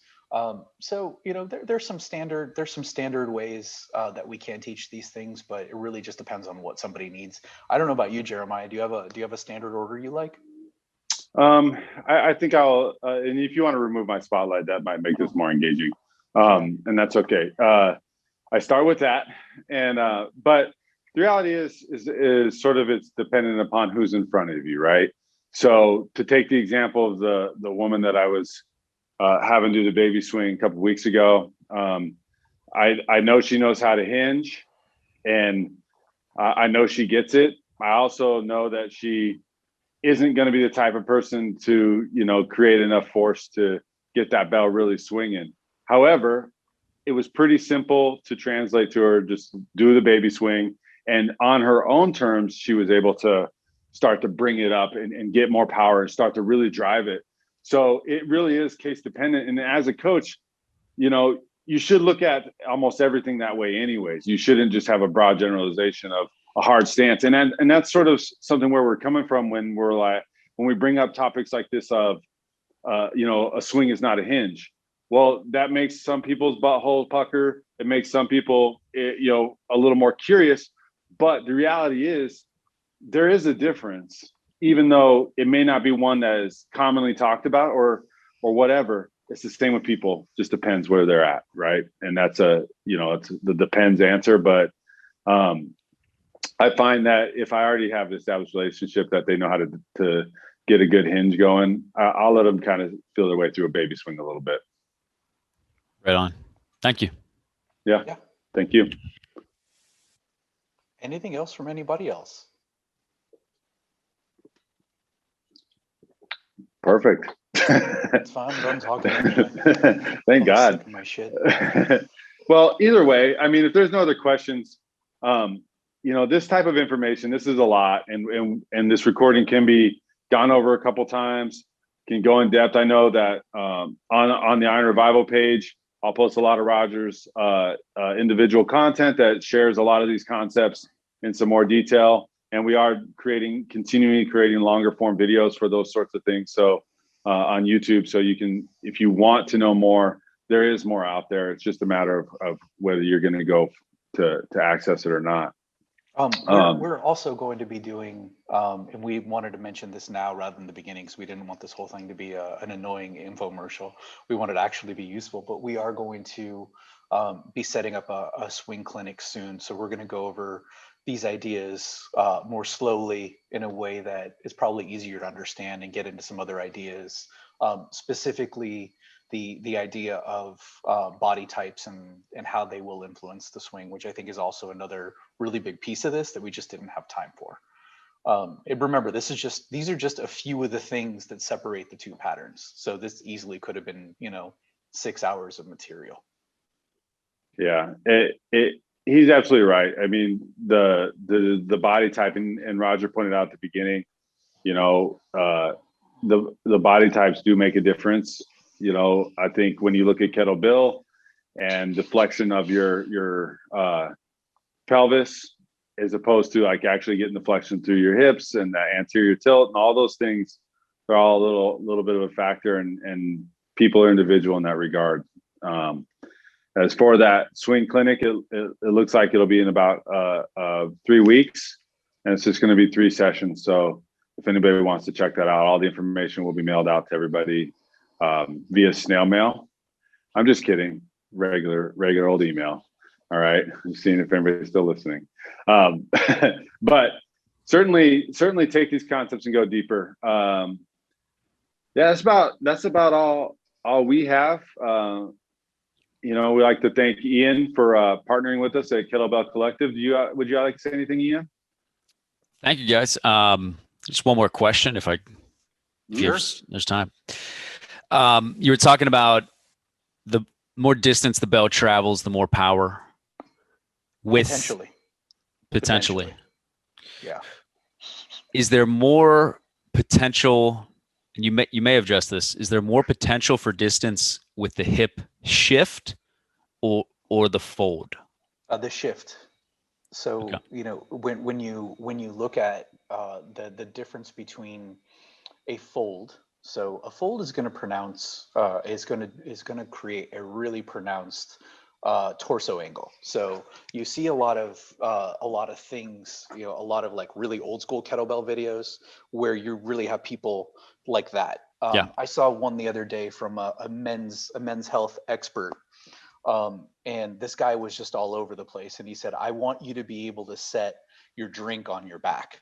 So there's some standard ways that we can teach these things, but it really just depends on what somebody needs. I don't know about you, Jeremiah. Do you have a standard order you like? I think I'll, and if you want to remove my spotlight, that might make this more engaging. And that's okay. I start with that, and but the reality is sort of it's dependent upon who's in front of you, right? So to take the example of the woman that I was having do the baby swing a couple of weeks ago, I know she knows how to hinge, and I know she gets it. I also know that she isn't going to be the type of person to, create enough force to get that bell really swinging. However, it was pretty simple to translate to her, just do the baby swing. And on her own terms, she was able to start to bring it up and get more power and start to really drive it. So it really is case dependent. And as a coach, you should look at almost everything that way anyways. You shouldn't just have a broad generalization of a hard stance. And that's sort of something where we're coming from when we bring up topics like this of, a swing is not a hinge. Well, that makes some people's butthole pucker. It makes some people, a little more curious. But the reality is there is a difference, even though it may not be one that is commonly talked about or whatever. It's the same with people. Just depends where they're at, right? And that's it's the depends answer. But I find that if I already have an established relationship that they know how to get a good hinge going, I'll let them kind of feel their way through a baby swing a little bit. Right on. Thank you. Yeah. Thank you. Anything else from anybody else? Perfect. It's fine. I'm done talking. Anyway. Thank God. My shit. Well, either way, I mean, if there's no other questions, this type of information, this is a lot, and this recording can be gone over a couple times, can go in depth. I know that on the Iron Revival page, I'll post a lot of Roger's individual content that shares a lot of these concepts in some more detail. And we are continuing creating longer form videos for those sorts of things. So on YouTube, so you can, if you want to know more, there is more out there. It's just a matter of whether you're going to go to access it or not. We're also going to be doing, and we wanted to mention this now rather than the beginning, because we didn't want this whole thing to be an annoying infomercial. We wanted to actually be useful, but we are going to be setting up a swing clinic soon. So we're going to go over these ideas more slowly in a way that is probably easier to understand and get into some other ideas, specifically the idea of body types and how they will influence the swing, which I think is also another really big piece of this that we just didn't have time for. And remember, these are just a few of the things that separate the two patterns. So this easily could have been, 6 hours of material. Yeah, he's absolutely right. I mean, the body type, and Roger pointed out at the beginning, the body types do make a difference. I think when you look at kettlebell and the flexion of your pelvis, as opposed to like actually getting the flexion through your hips and the anterior tilt and all those things, they're all a little bit of a factor, and people are individual in that regard. As for that swing clinic, it looks like it'll be in about 3 weeks, and it's just going to be 3 sessions. So if anybody wants to check that out, all the information will be mailed out to everybody via snail mail. I'm just kidding. Regular old email. All right. I'm seeing if anybody's still listening. But certainly take these concepts and go deeper. Yeah, that's about all we have. We like to thank Ian for partnering with us at Kettlebell Collective. Would you like to say anything, Ian? Thank you, guys. Just one more question, if there's time. You were talking about the more distance the bell travels, the more power. Potentially. Yeah. Is there more potential? And you may have addressed this. Is there more potential for distance with the hip shift or the fold? The shift. So Okay. when you look at the difference between a fold. So a fold is going to create a really pronounced torso angle. So you see a lot of things, a lot of like really old school kettlebell videos where you really have people like that. I saw one the other day from a men's health expert. And this guy was just all over the place. And he said, I want you to be able to set your drink on your back,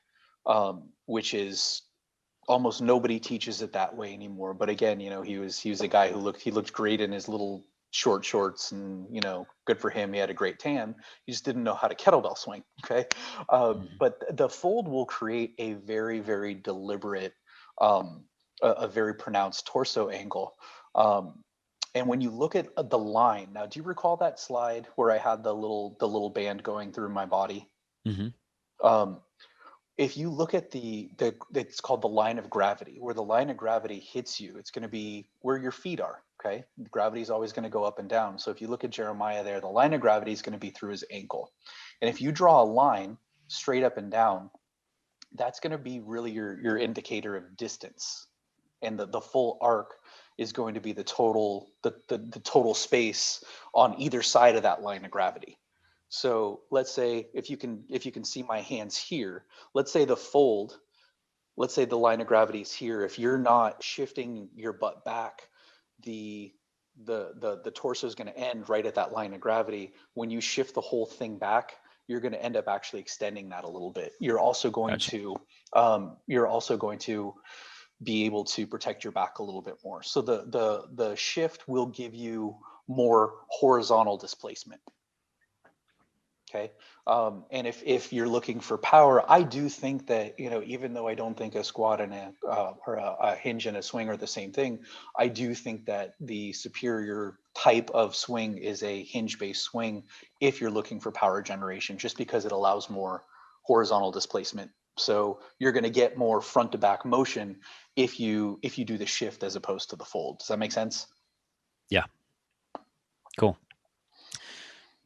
which is almost nobody teaches it that way anymore. But again, he was a guy who looked great in his little short shorts, and good for him. He had a great tan. He just didn't know how to kettlebell swing. Okay. But the fold will create a very, very deliberate, a very pronounced torso angle. And when you look at the line, now, do you recall that slide where I had the little band going through my body? Mm-hmm. If you look at it's called the line of gravity, where the line of gravity hits you, it's going to be where your feet are. Okay. Gravity is always going to go up and down. So if you look at Jeremiah there, the line of gravity is going to be through his ankle. And if you draw a line straight up and down, that's going to be really your indicator of distance. And the full arc is going to be the total space on either side of that line of gravity. So let's say if you can see my hands here, let's say the line of gravity is here. If you're not shifting your butt back, the torso is going to end right at that line of gravity. When you shift the whole thing back, you're going to end up actually extending that a little bit. You're also going to be able to protect your back a little bit more. So the shift will give you more horizontal displacement. Okay. And if you're looking for power, I do think that, even though I don't think a squat and a hinge and a swing are the same thing, I do think that the superior type of swing is a hinge-based swing if you're looking for power generation, just because it allows more horizontal displacement. So you're going to get more front to back motion if you do the shift as opposed to the fold. Does that make sense? Yeah. Cool.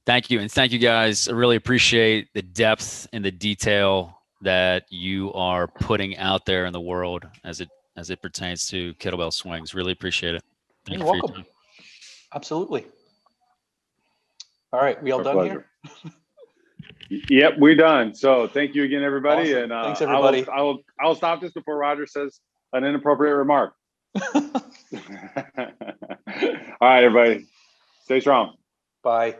Thank you. And thank you, guys. I really appreciate the depth and the detail that you are putting out there in the world as it pertains to kettlebell swings. Really appreciate it. You're welcome. Absolutely. All right. We all done here? Yep, we're done. So thank you again, everybody. Awesome. And Thanks, everybody. I will stop this before Roger says an inappropriate remark. All right, everybody. Stay strong. Bye.